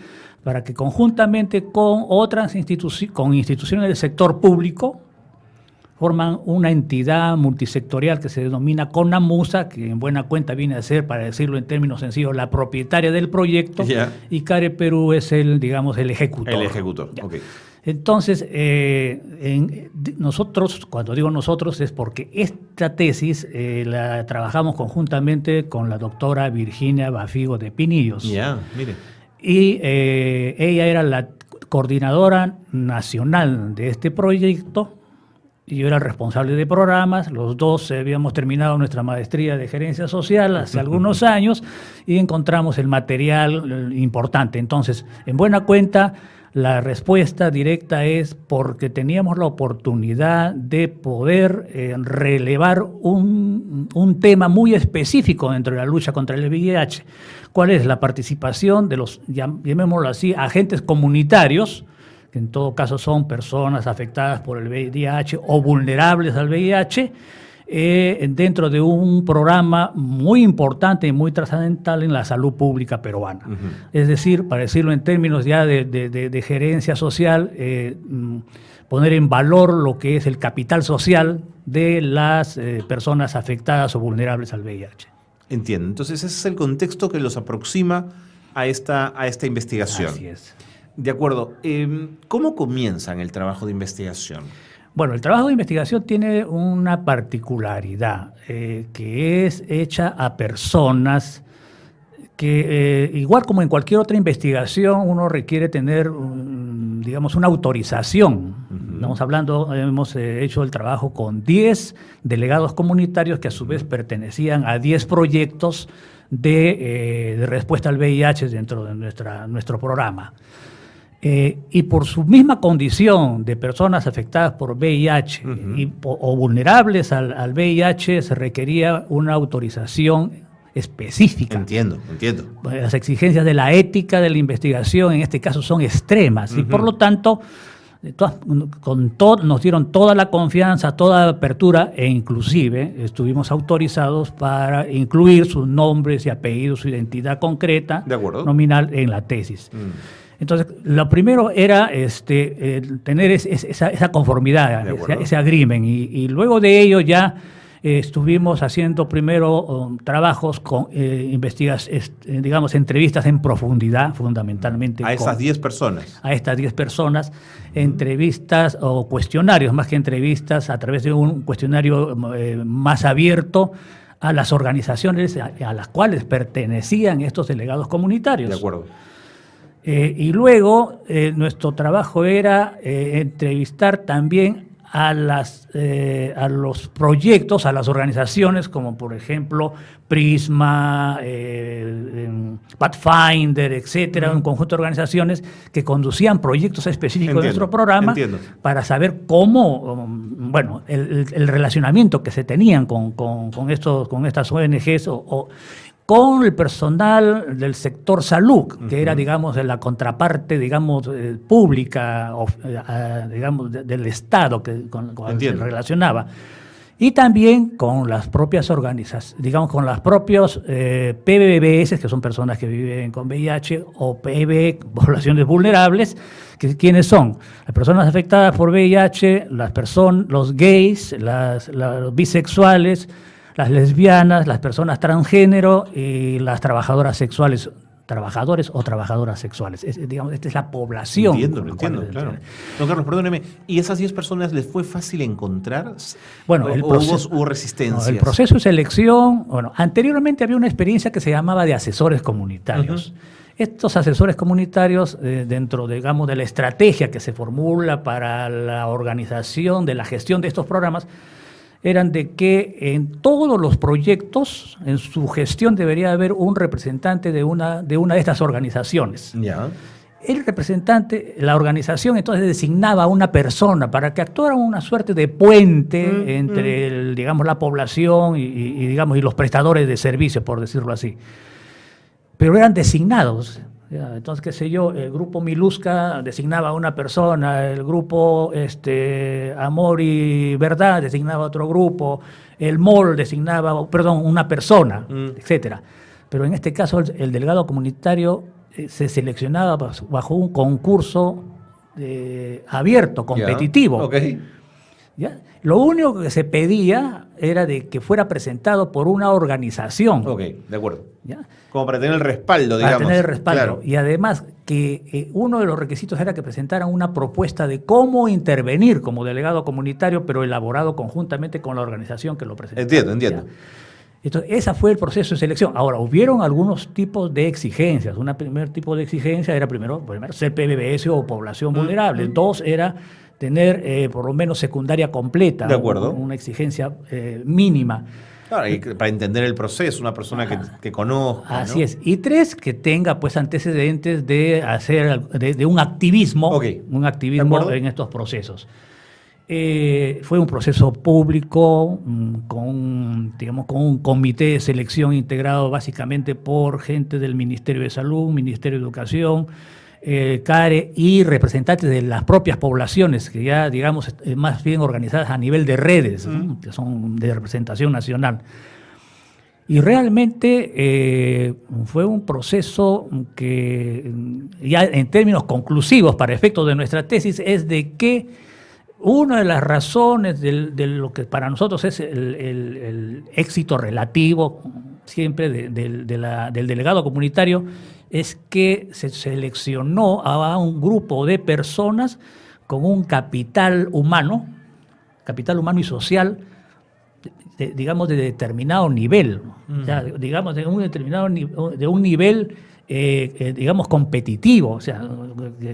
para que conjuntamente con otras instituciones del sector público forman una entidad multisectorial que se denomina CONAMUSA, que en buena cuenta viene a ser, para decirlo en términos sencillos, la propietaria del proyecto, y CARE Perú es el ejecutor. El ejecutor, ok. Entonces, nosotros, cuando digo nosotros, es porque esta tesis la trabajamos conjuntamente con la doctora Virginia Bafigo de Pinillos. Mire. Y ella era la coordinadora nacional de este proyecto, y yo era el responsable de programas. Los dos habíamos terminado nuestra maestría de gerencia social hace algunos años y encontramos el material importante. Entonces, en buena cuenta, la respuesta directa es porque teníamos la oportunidad de poder relevar un tema muy específico dentro de la lucha contra el VIH. ¿Cuál es? La participación de los, llamémoslo así, agentes comunitarios, que en todo caso son personas afectadas por el VIH o vulnerables al VIH, dentro de un programa muy importante y muy trascendental en la salud pública peruana. Es decir, para decirlo en términos ya de gerencia social, poner en valor lo que es el capital social de las personas afectadas o vulnerables al VIH. Entiendo. Entonces ese es el contexto que los aproxima a esta investigación. Así es. De acuerdo. ¿Cómo comienzan el trabajo de investigación? Bueno, el trabajo de investigación tiene una particularidad, que es hecha a personas que, igual como en cualquier otra investigación, uno requiere tener, digamos, una autorización. Estamos hablando, hemos hecho el trabajo con 10 delegados comunitarios que a su vez pertenecían a 10 proyectos de respuesta al VIH dentro de nuestro programa. Y por su misma condición de personas afectadas por VIH o vulnerables al VIH, se requería una autorización específica. Entiendo. Las exigencias de la ética de la investigación en este caso son extremas y por lo tanto nos dieron toda la confianza, toda la apertura e inclusive estuvimos autorizados para incluir sus nombres y apellidos, su identidad concreta, nominal en la tesis. Entonces, lo primero era tener esa conformidad, ese agreement, y luego de ello ya estuvimos haciendo primero trabajos con digamos, entrevistas en profundidad, fundamentalmente. A esas 10 personas. A estas 10 personas, entrevistas o cuestionarios, más que entrevistas, a través de un cuestionario más abierto a las organizaciones a las cuales pertenecían estos delegados comunitarios. De acuerdo. Y luego nuestro trabajo era entrevistar también a los proyectos, a las organizaciones, como por ejemplo Prisma, Pathfinder, etcétera, un conjunto de organizaciones que conducían proyectos específicos de nuestro programa para saber cómo, bueno, el relacionamiento que se tenían con estas ONGs o con el personal del sector salud, que era, digamos, la contraparte, digamos, pública, digamos, del Estado con el que se relacionaba. Y también con las propias organizaciones, digamos, con las propios PBBS, que son personas que viven con VIH, o PB, poblaciones vulnerables, ¿quiénes son? Las personas afectadas por VIH, los gays, los bisexuales, las lesbianas, las personas transgénero y las trabajadoras sexuales, trabajadores o trabajadoras sexuales. Digamos, esta es la población. Entiendo, claro. Don Carlos, perdóneme, ¿y esas 10 personas les fue fácil encontrar? Bueno, ¿Hubo resistencias? No, el proceso de selección, bueno, anteriormente había una experiencia que se llamaba de asesores comunitarios. Estos asesores comunitarios, dentro, digamos, de la estrategia que se formula para la organización de la gestión de estos programas, eran de que en todos los proyectos, en su gestión, debería haber un representante de una de estas organizaciones. Ya. El representante, la organización, entonces designaba a una persona para que actuara una suerte de puente entre, digamos, la población digamos, y los prestadores de servicios, por decirlo así. Pero eran designados. Entonces, qué sé yo, el grupo Milusca designaba a una persona, el grupo Amor y Verdad designaba a otro grupo, el MOL designaba, una persona, etcétera. Pero en este caso el delegado comunitario se seleccionaba bajo un concurso abierto, competitivo. ¿Ya? Lo único que se pedía era de que fuera presentado por una organización. Ok, de acuerdo. ¿Ya? Como para tener el respaldo, digamos. Para tener el respaldo. Claro. Y además que uno de los requisitos era que presentaran una propuesta de cómo intervenir como delegado comunitario, pero elaborado conjuntamente con la organización que lo presentaba. Entiendo. Entonces, ese fue el proceso de selección. Ahora, hubieron algunos tipos de exigencias. Un primer tipo de exigencia era primero ser PBBS o población vulnerable. Dos era tener por lo menos secundaria completa. De acuerdo. Una exigencia mínima. Claro, y para entender el proceso, una persona que conozca. Así es. Y tres, que tenga pues antecedentes de hacer de un activismo, un activismo en estos procesos. Fue un proceso público con un comité de selección integrado básicamente por gente del Ministerio de Salud, Ministerio de Educación, CARE y representantes de las propias poblaciones, que ya, digamos, más bien organizadas a nivel de redes, ¿no? Que son de representación nacional. Y realmente fue un proceso que, ya en términos conclusivos, para efectos de nuestra tesis, es de que una de las razones de lo que para nosotros es el éxito relativo siempre del delegado comunitario es que se seleccionó a un grupo de personas con un capital humano y social, digamos, de determinado nivel, o sea, digamos, de un nivel digamos, competitivo, o sea,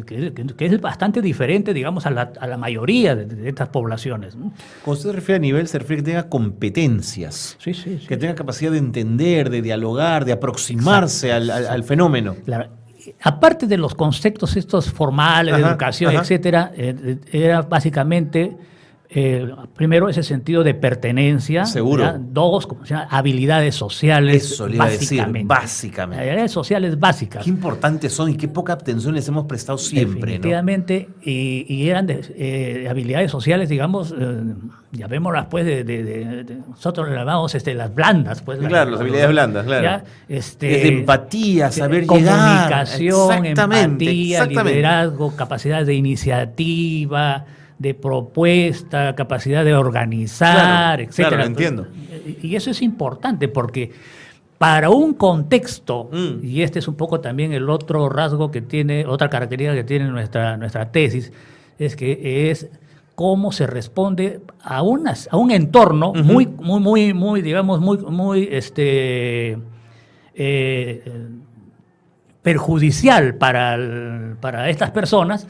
que es bastante diferente, digamos, a la mayoría de estas poblaciones, ¿no? Cuando usted se refiere a nivel, se refiere a que tenga competencias, sí. Que tenga capacidad de entender, de dialogar, de aproximarse al fenómeno. Claro. Aparte de los conceptos estos formales, de educación, etcétera, era básicamente Primero, ese sentido de pertenencia. Seguro. ¿verdad? Dos, como se llama, habilidades sociales. Eso le iba a decir, básicamente. Habilidades sociales básicas. Qué importantes son y qué poca atención les hemos prestado siempre, Definitivamente, ¿no? Y eran habilidades sociales, digamos, llamémoslas pues, nosotros le llamamos las blandas. Pues, claro, las habilidades blandas, claro. ¿ya? Es de empatía, saber comunicación, llegar. empatía, liderazgo, capacidad de iniciativa, de propuesta, capacidad de organizar, claro, etcétera. Claro, lo entiendo. Y eso es importante porque para un contexto, y este es un poco también el otro rasgo que tiene, otra característica que tiene nuestra tesis, es que es cómo se responde a un entorno muy, digamos, muy perjudicial para estas personas,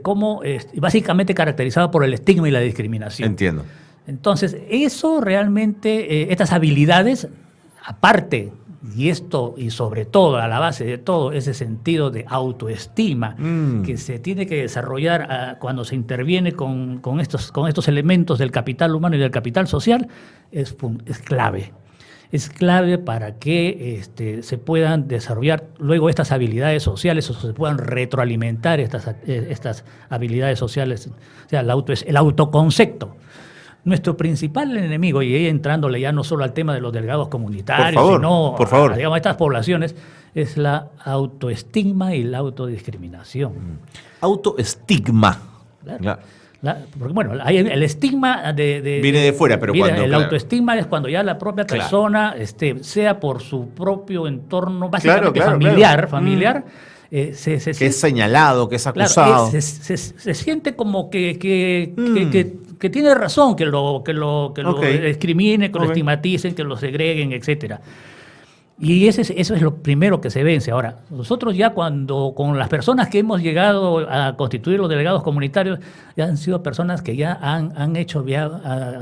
como básicamente caracterizado por el estigma y la discriminación. Entiendo. Entonces, eso realmente, estas habilidades, aparte, y sobre todo, a la base de todo, ese sentido de autoestima que se tiene que desarrollar cuando se interviene con estos elementos del capital humano y del capital social, es clave. Es clave para que se puedan desarrollar luego estas habilidades sociales o se puedan retroalimentar estas habilidades sociales, o sea, el autoconcepto. Nuestro principal enemigo, y ahí entrándole ya no solo al tema de los delegados comunitarios, sino digamos, a estas poblaciones, es la autoestigma y la autodiscriminación. Autoestigma. Claro. Porque bueno, el estigma viene de fuera, pero cuando el autoestigma es cuando ya la propia persona, sea por su propio entorno, básicamente familiar, que es señalado, que es acusado. Claro, se siente como que tiene razón que lo discriminen, que lo estigmaticen, que lo segreguen, etcétera. Y eso es lo primero que se vence. Ahora, nosotros ya con las personas que hemos llegado a constituir los delegados comunitarios, ya han sido personas que ya han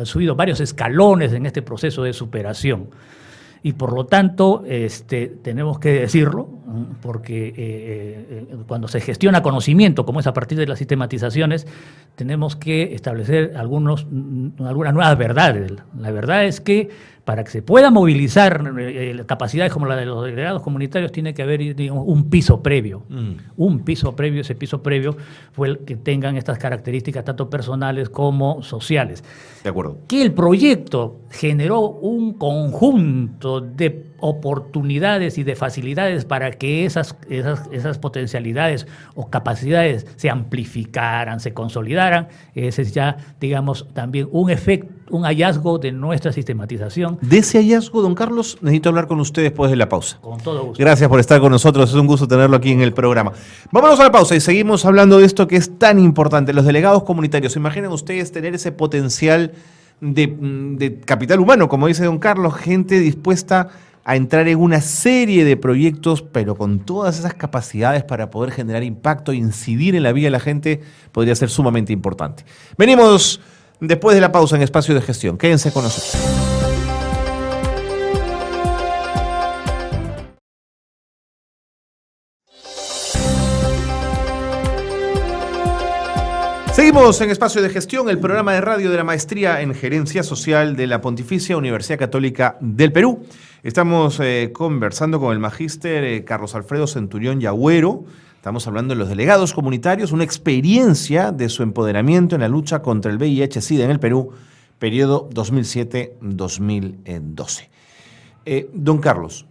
subido varios escalones en este proceso de superación. Y por lo tanto, tenemos que decirlo, porque cuando se gestiona conocimiento, como es a partir de las sistematizaciones, tenemos que establecer algunas nuevas verdades. La verdad es que para que se pueda movilizar capacidades como la de los delegados comunitarios, tiene que haber, digamos, un piso previo. Un piso previo, ese piso previo fue el que tengan estas características tanto personales como sociales. De acuerdo. Que el proyecto generó un conjunto de oportunidades y de facilidades para que esas potencialidades o capacidades se amplificaran, se consolidaran. Ese es ya, digamos, también un hallazgo de nuestra sistematización. De ese hallazgo, don Carlos, necesito hablar con usted después de la pausa. Con todo gusto. Gracias por estar con nosotros, es un gusto tenerlo aquí en el programa. Vámonos a la pausa y seguimos hablando de esto que es tan importante, los delegados comunitarios. ¿Imaginen ustedes tener ese potencial de capital humano, como dice don Carlos, gente dispuesta a entrar en una serie de proyectos, pero con todas esas capacidades para poder generar impacto e incidir en la vida de la gente, podría ser sumamente importante. Venimos después de la pausa en Espacio de Gestión. Quédense con nosotros. Seguimos en Espacio de Gestión, el programa de radio de la Maestría en Gerencia Social de la Pontificia Universidad Católica del Perú. Estamos conversando con el magíster Carlos Alfredo Centurión Yagüero. Estamos hablando de los delegados comunitarios, una experiencia de su empoderamiento en la lucha contra el VIH-Sida en el Perú, periodo 2007-2012. Don Carlos,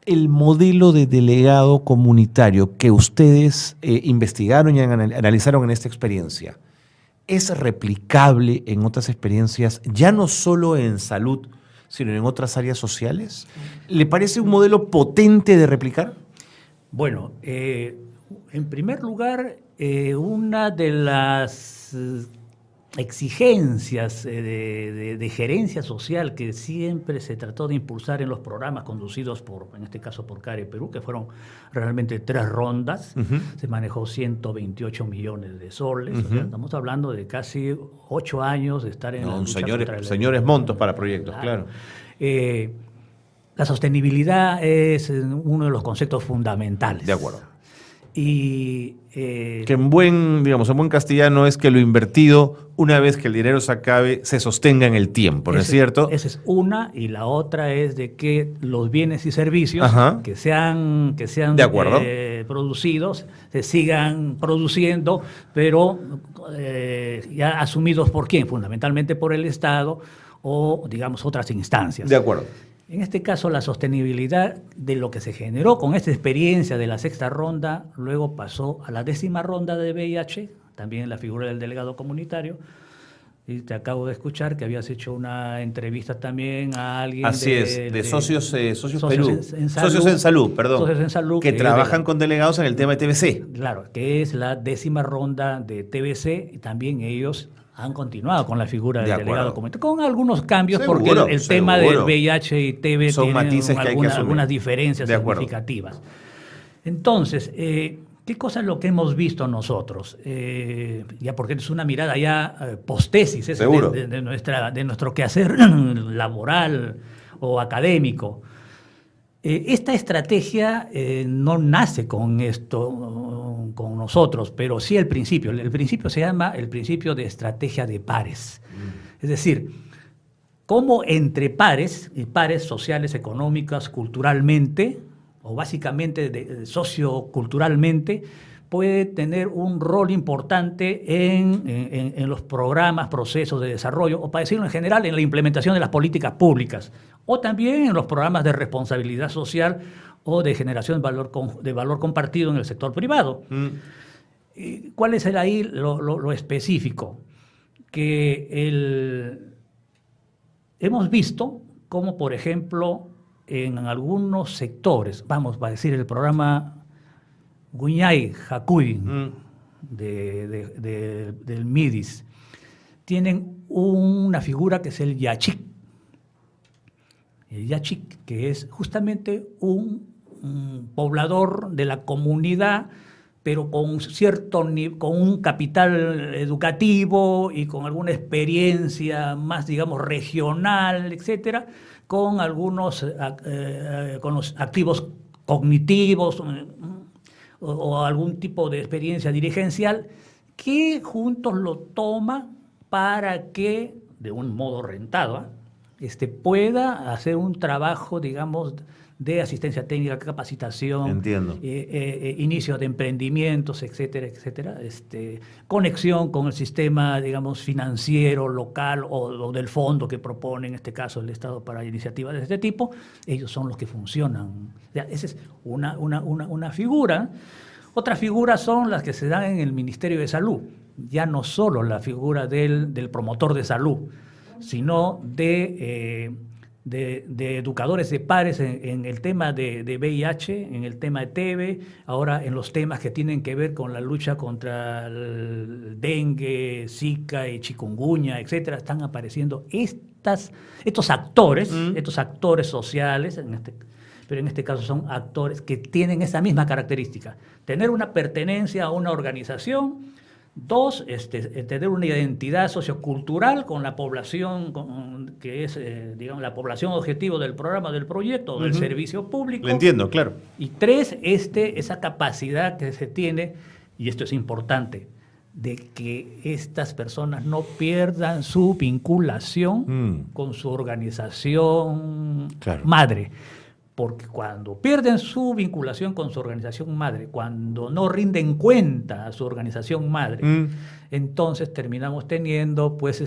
el modelo de delegado comunitario que ustedes investigaron y analizaron en esta experiencia, ¿es replicable en otras experiencias, ya no solo en salud, sino en otras áreas sociales? ¿Le parece un modelo potente de replicar? Bueno, en primer lugar, una de las exigencias de gerencia social que siempre se trató de impulsar en los programas conducidos en este caso por CARE Perú, que fueron realmente 3 rondas, se manejó 128 millones de soles, o sea, estamos hablando de casi 8 años de estar en la lucha contra el señores montos para proyectos, claro. La sostenibilidad es uno de los conceptos fundamentales. De acuerdo. Y que en buen castellano es que lo invertido, una vez que el dinero se acabe, se sostenga en el tiempo, ¿no es cierto? Esa es una, y la otra es de que los bienes y servicios que sean de acuerdo. Producidos se sigan produciendo, pero ya asumidos por quién, fundamentalmente por el Estado o, digamos, otras instancias. De acuerdo. En este caso, la sostenibilidad de lo que se generó con esta experiencia de la 6ª ronda, luego pasó a la 10ª ronda de VIH, también la figura del delegado comunitario. Y te acabo de escuchar que habías hecho una entrevista también a alguien de socios Perú. Socios en Salud, perdón. Socios en Salud. Que trabajan con delegados en el tema de TBC. Claro, que es la 10ª ronda de TBC, y también ellos han continuado con la figura del delegado comunitario, con algunos cambios, porque el tema del VIH y TB son matices tiene algunas diferencias significativas. Entonces, ¿qué cosa es lo que hemos visto nosotros? Ya porque es una mirada ya post-tesis de nuestro quehacer laboral o académico. Esta estrategia no nace con esto, con nosotros, pero sí el principio. El principio se llama el principio de estrategia de pares. Es decir, cómo entre pares, y pares sociales, económicas, culturalmente, o básicamente socioculturalmente, puede tener un rol importante en los programas, procesos de desarrollo, o para decirlo en general, en la implementación de las políticas públicas, o también en los programas de responsabilidad social o de generación de valor compartido en el sector privado. ¿Cuál es ahí lo específico? Que hemos visto cómo, por ejemplo, en algunos sectores, vamos a decir el programa Guñay Jacuy del MIDIS, tienen una figura que es el Yachik. El Yachik, que es justamente un poblador de la comunidad, pero con con un capital educativo y con alguna experiencia más, digamos, regional, etcétera, con algunos con los activos cognitivos o algún tipo de experiencia dirigencial, que juntos lo toma para que, de un modo rentado, pueda hacer un trabajo, digamos, de asistencia técnica, capacitación, inicio de emprendimientos, etcétera, etcétera, conexión con el sistema, digamos, financiero, local o del fondo que propone, en este caso, el Estado para iniciativas de este tipo. Ellos son los que funcionan. O sea, esa es una figura. Otras figuras son las que se dan en el Ministerio de Salud, ya no solo la figura del promotor de salud, sino de educadores de pares en el tema de VIH, en el tema de TB, ahora en los temas que tienen que ver con la lucha contra el dengue, Zika y chikungunya, etcétera. Están apareciendo estos actores sociales, pero en este caso son actores que tienen esa misma característica: tener una pertenencia a una organización. Dos, tener una identidad sociocultural con la población, que es, digamos, la población objetivo del programa, del proyecto, del servicio público. Lo entiendo, claro. Y tres, esa capacidad que se tiene, y esto es importante, de que estas personas no pierdan su vinculación con su organización madre. Porque cuando pierden su vinculación con su organización madre, cuando no rinden cuenta a su organización madre, entonces terminamos teniendo pues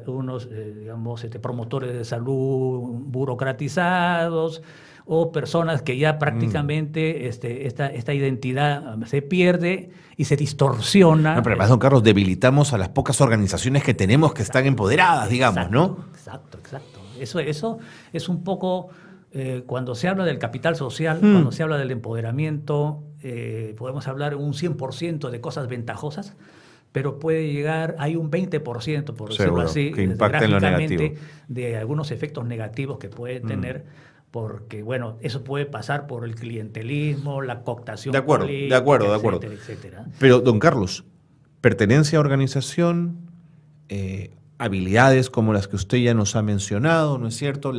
unos digamos promotores de salud burocratizados, o personas que ya prácticamente esta identidad se pierde y se distorsiona. No, pero además, don Carlos, debilitamos a las pocas organizaciones que tenemos que están empoderadas, digamos, ¿no? Exacto. Eso es un poco... cuando se habla del capital social, cuando se habla del empoderamiento, podemos hablar un 100% de cosas ventajosas, pero puede llegar, hay un 20%, por decirlo así, que impacta en lo negativo, de algunos efectos negativos que puede tener, porque, bueno, eso puede pasar por el clientelismo, la cooptación política, de acuerdo. Etcétera. Pero, don Carlos, pertenencia a organización, habilidades como las que usted ya nos ha mencionado, ¿no es cierto?,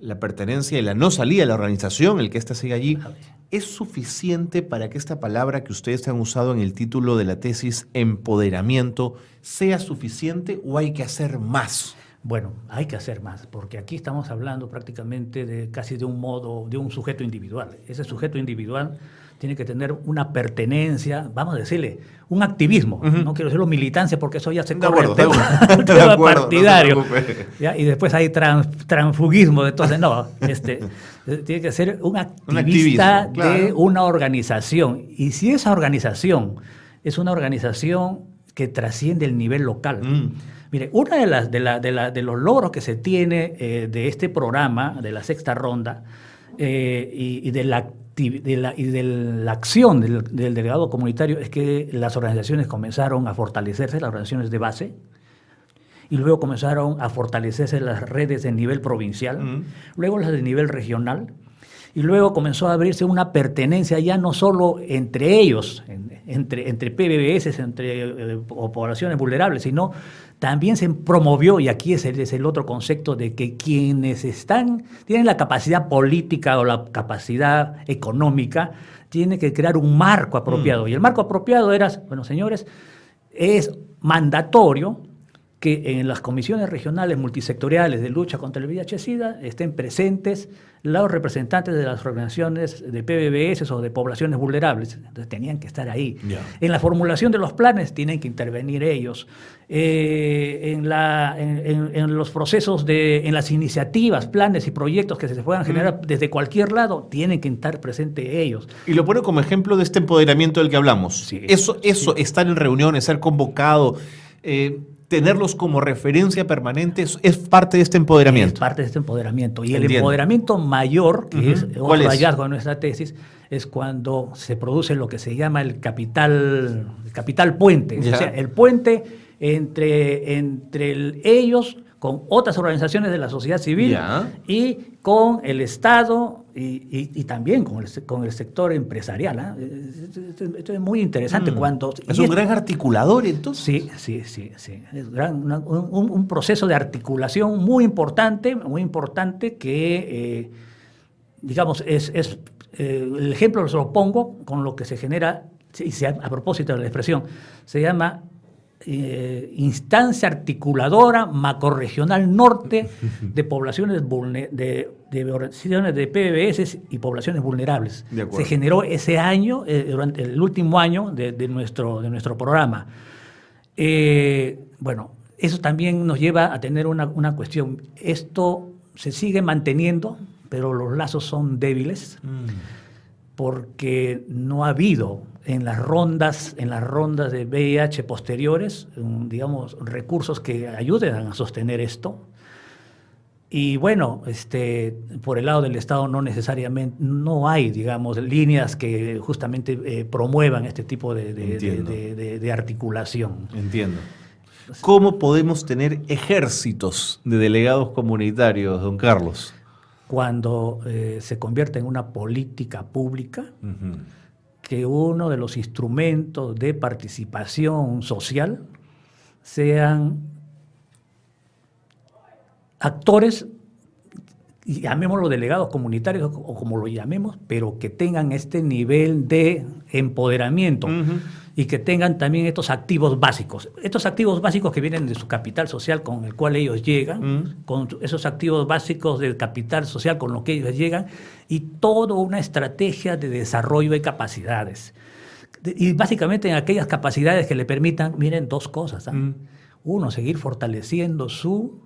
la pertenencia y la no salida de la organización, el que ésta siga allí, ¿es suficiente para que esta palabra que ustedes han usado en el título de la tesis, empoderamiento, sea suficiente o hay que hacer más? Bueno, hay que hacer más, porque aquí estamos hablando prácticamente de casi de un modo, de un sujeto individual. Ese sujeto individual tiene que tener una pertenencia, vamos a decirle, un activismo. No quiero decirlo militancia, porque eso ya se corre el tema partidario. No, ¿ya? Y después hay transfugismo, entonces no. Tiene que ser un activista de una organización. Y si esa organización es una organización que trasciende el nivel local. Mire, una de los logros que se tiene de este programa, de la sexta ronda, y de la acción del delegado comunitario, es que las organizaciones comenzaron a fortalecerse, las organizaciones de base, y luego comenzaron a fortalecerse las redes de nivel provincial, luego las de nivel regional, y luego comenzó a abrirse una pertenencia ya no solo entre ellos, entre PBBS, o poblaciones vulnerables, sino también se promovió, y aquí es el otro concepto, de que quienes tienen la capacidad política o la capacidad económica, tienen que crear un marco apropiado. Y el marco apropiado era, bueno, señores, es mandatorio que en las comisiones regionales multisectoriales de lucha contra el VIH-Sida estén presentes los representantes de las organizaciones de PBBS o de poblaciones vulnerables. Entonces tenían que estar ahí. Yeah. En la formulación de los planes tienen que intervenir ellos. En los procesos, en las iniciativas, planes y proyectos que se puedan generar desde cualquier lado, tienen que estar presentes ellos. Y lo pone como ejemplo de este empoderamiento del que hablamos. Sí, eso estar en reuniones, ser convocado, tenerlos como referencia permanente, es parte de este empoderamiento. Es parte de este empoderamiento. Y el empoderamiento mayor, que es otro hallazgo de nuestra tesis, es cuando se produce lo que se llama el capital puente. Ya. O sea, el puente entre ellos con otras organizaciones de la sociedad civil y con el Estado y también con el sector empresarial. Esto es muy interesante. Es un gran articulador, entonces. Sí. Es un proceso de articulación muy importante que, digamos, el ejemplo se lo pongo con lo que se genera, a propósito de la expresión, se llama instancia articuladora macrorregional norte de poblaciones de organizaciones de PBS y poblaciones vulnerables. Se generó ese año, durante el último año de nuestro programa. Bueno, eso también nos lleva a tener una cuestión. Esto se sigue manteniendo, pero los lazos son débiles porque no ha habido en las rondas de VIH posteriores, digamos, recursos que ayuden a sostener esto. Y bueno, por el lado del Estado no hay, digamos, líneas que justamente promuevan este tipo de articulación. Entiendo. ¿Cómo podemos tener ejércitos de delegados comunitarios, don Carlos? Cuando se convierte en una política pública, que uno de los instrumentos de participación social sean actores, llamémoslo delegados comunitarios o como lo llamemos, pero que tengan este nivel de empoderamiento y que tengan también estos activos básicos. Estos activos básicos que vienen de su capital social con el cual ellos llegan, con esos activos básicos del capital social con los que ellos llegan, y toda una estrategia de desarrollo de capacidades. Y básicamente en aquellas capacidades que le permitan, miren, dos cosas. Uno, seguir fortaleciendo su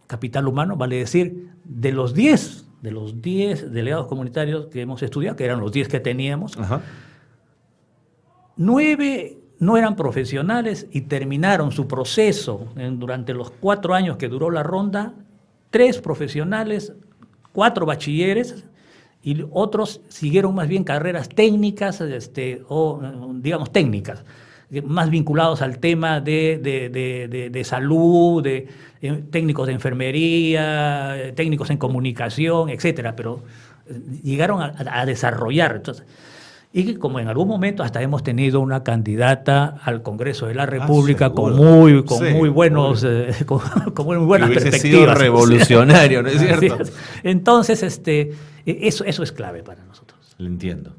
capital humano, vale decir, de los 10 delegados comunitarios que hemos estudiado, que eran los 10 que teníamos, 9 no eran profesionales y terminaron su proceso durante los 4 años que duró la ronda, 3 profesionales, 4 bachilleres, y otros siguieron más bien carreras técnicas, o digamos técnicas, más vinculados al tema de salud, de técnicos de enfermería, técnicos en comunicación, etcétera, pero llegaron a desarrollar. Entonces, y que como en algún momento hasta hemos tenido una candidata al Congreso de la República con muy buenas perspectivas. Sido revolucionario, ¿no es cierto? Entonces, eso es clave para nosotros. Lo entiendo.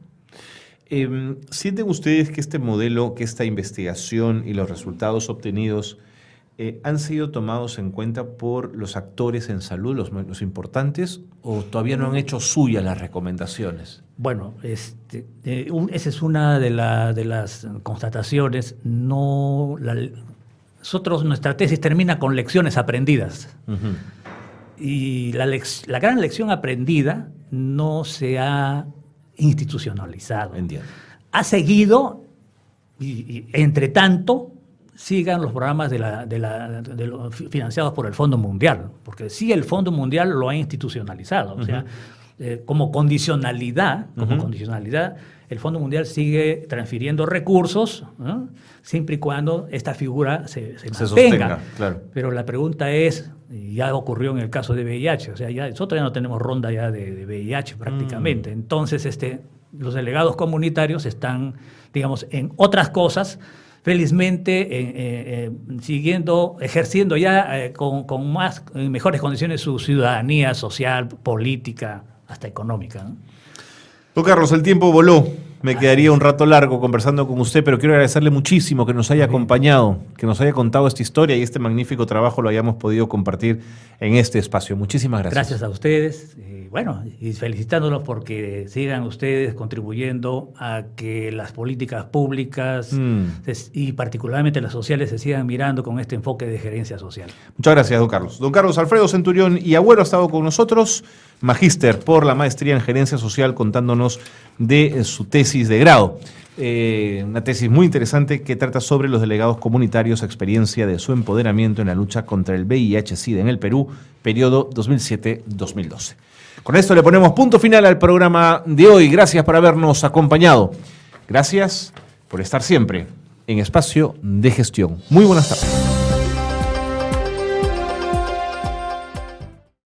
¿Sienten ustedes que este modelo, que esta investigación y los resultados obtenidos han sido tomados en cuenta por los actores en salud, los importantes, o todavía no han hecho suyas las recomendaciones? Bueno, esa es una de las constataciones. Nuestra tesis termina con lecciones aprendidas. Uh-huh. Y la gran lección aprendida no se ha institucionalizado. Entiendo. Ha seguido, y entre tanto, sigan los programas financiados por el Fondo Mundial, porque sí el Fondo Mundial lo ha institucionalizado. Uh-huh. O sea, como condicionalidad, el Fondo Mundial sigue transfiriendo recursos, ¿no? Siempre y cuando esta figura se mantenga. Claro. Pero la pregunta es, y ya ocurrió en el caso de VIH, o sea, nosotros ya no tenemos ronda ya de VIH prácticamente. Entonces, los delegados comunitarios están, digamos, en otras cosas, felizmente ejerciendo ya con mejores condiciones su ciudadanía social, política, hasta económica, ¿no? Don Carlos, el tiempo voló. Me quedaría un rato largo conversando con usted, pero quiero agradecerle muchísimo que nos haya acompañado, que nos haya contado esta historia y este magnífico trabajo lo hayamos podido compartir en este espacio. Muchísimas gracias. Gracias a ustedes. Y felicitándolos porque sigan ustedes contribuyendo a que las políticas públicas y particularmente las sociales se sigan mirando con este enfoque de gerencia social. Muchas gracias, don Carlos. Don Carlos Alfredo Centurión y Agüero ha estado con nosotros, magíster por la maestría en gerencia social, contándonos de su tesis de grado. Una tesis muy interesante que trata sobre los delegados comunitarios, experiencia de su empoderamiento en la lucha contra el VIH-Sida en el Perú, periodo 2007-2012. Con esto le ponemos punto final al programa de hoy. Gracias por habernos acompañado. Gracias por estar siempre en Espacio de Gestión. Muy buenas tardes.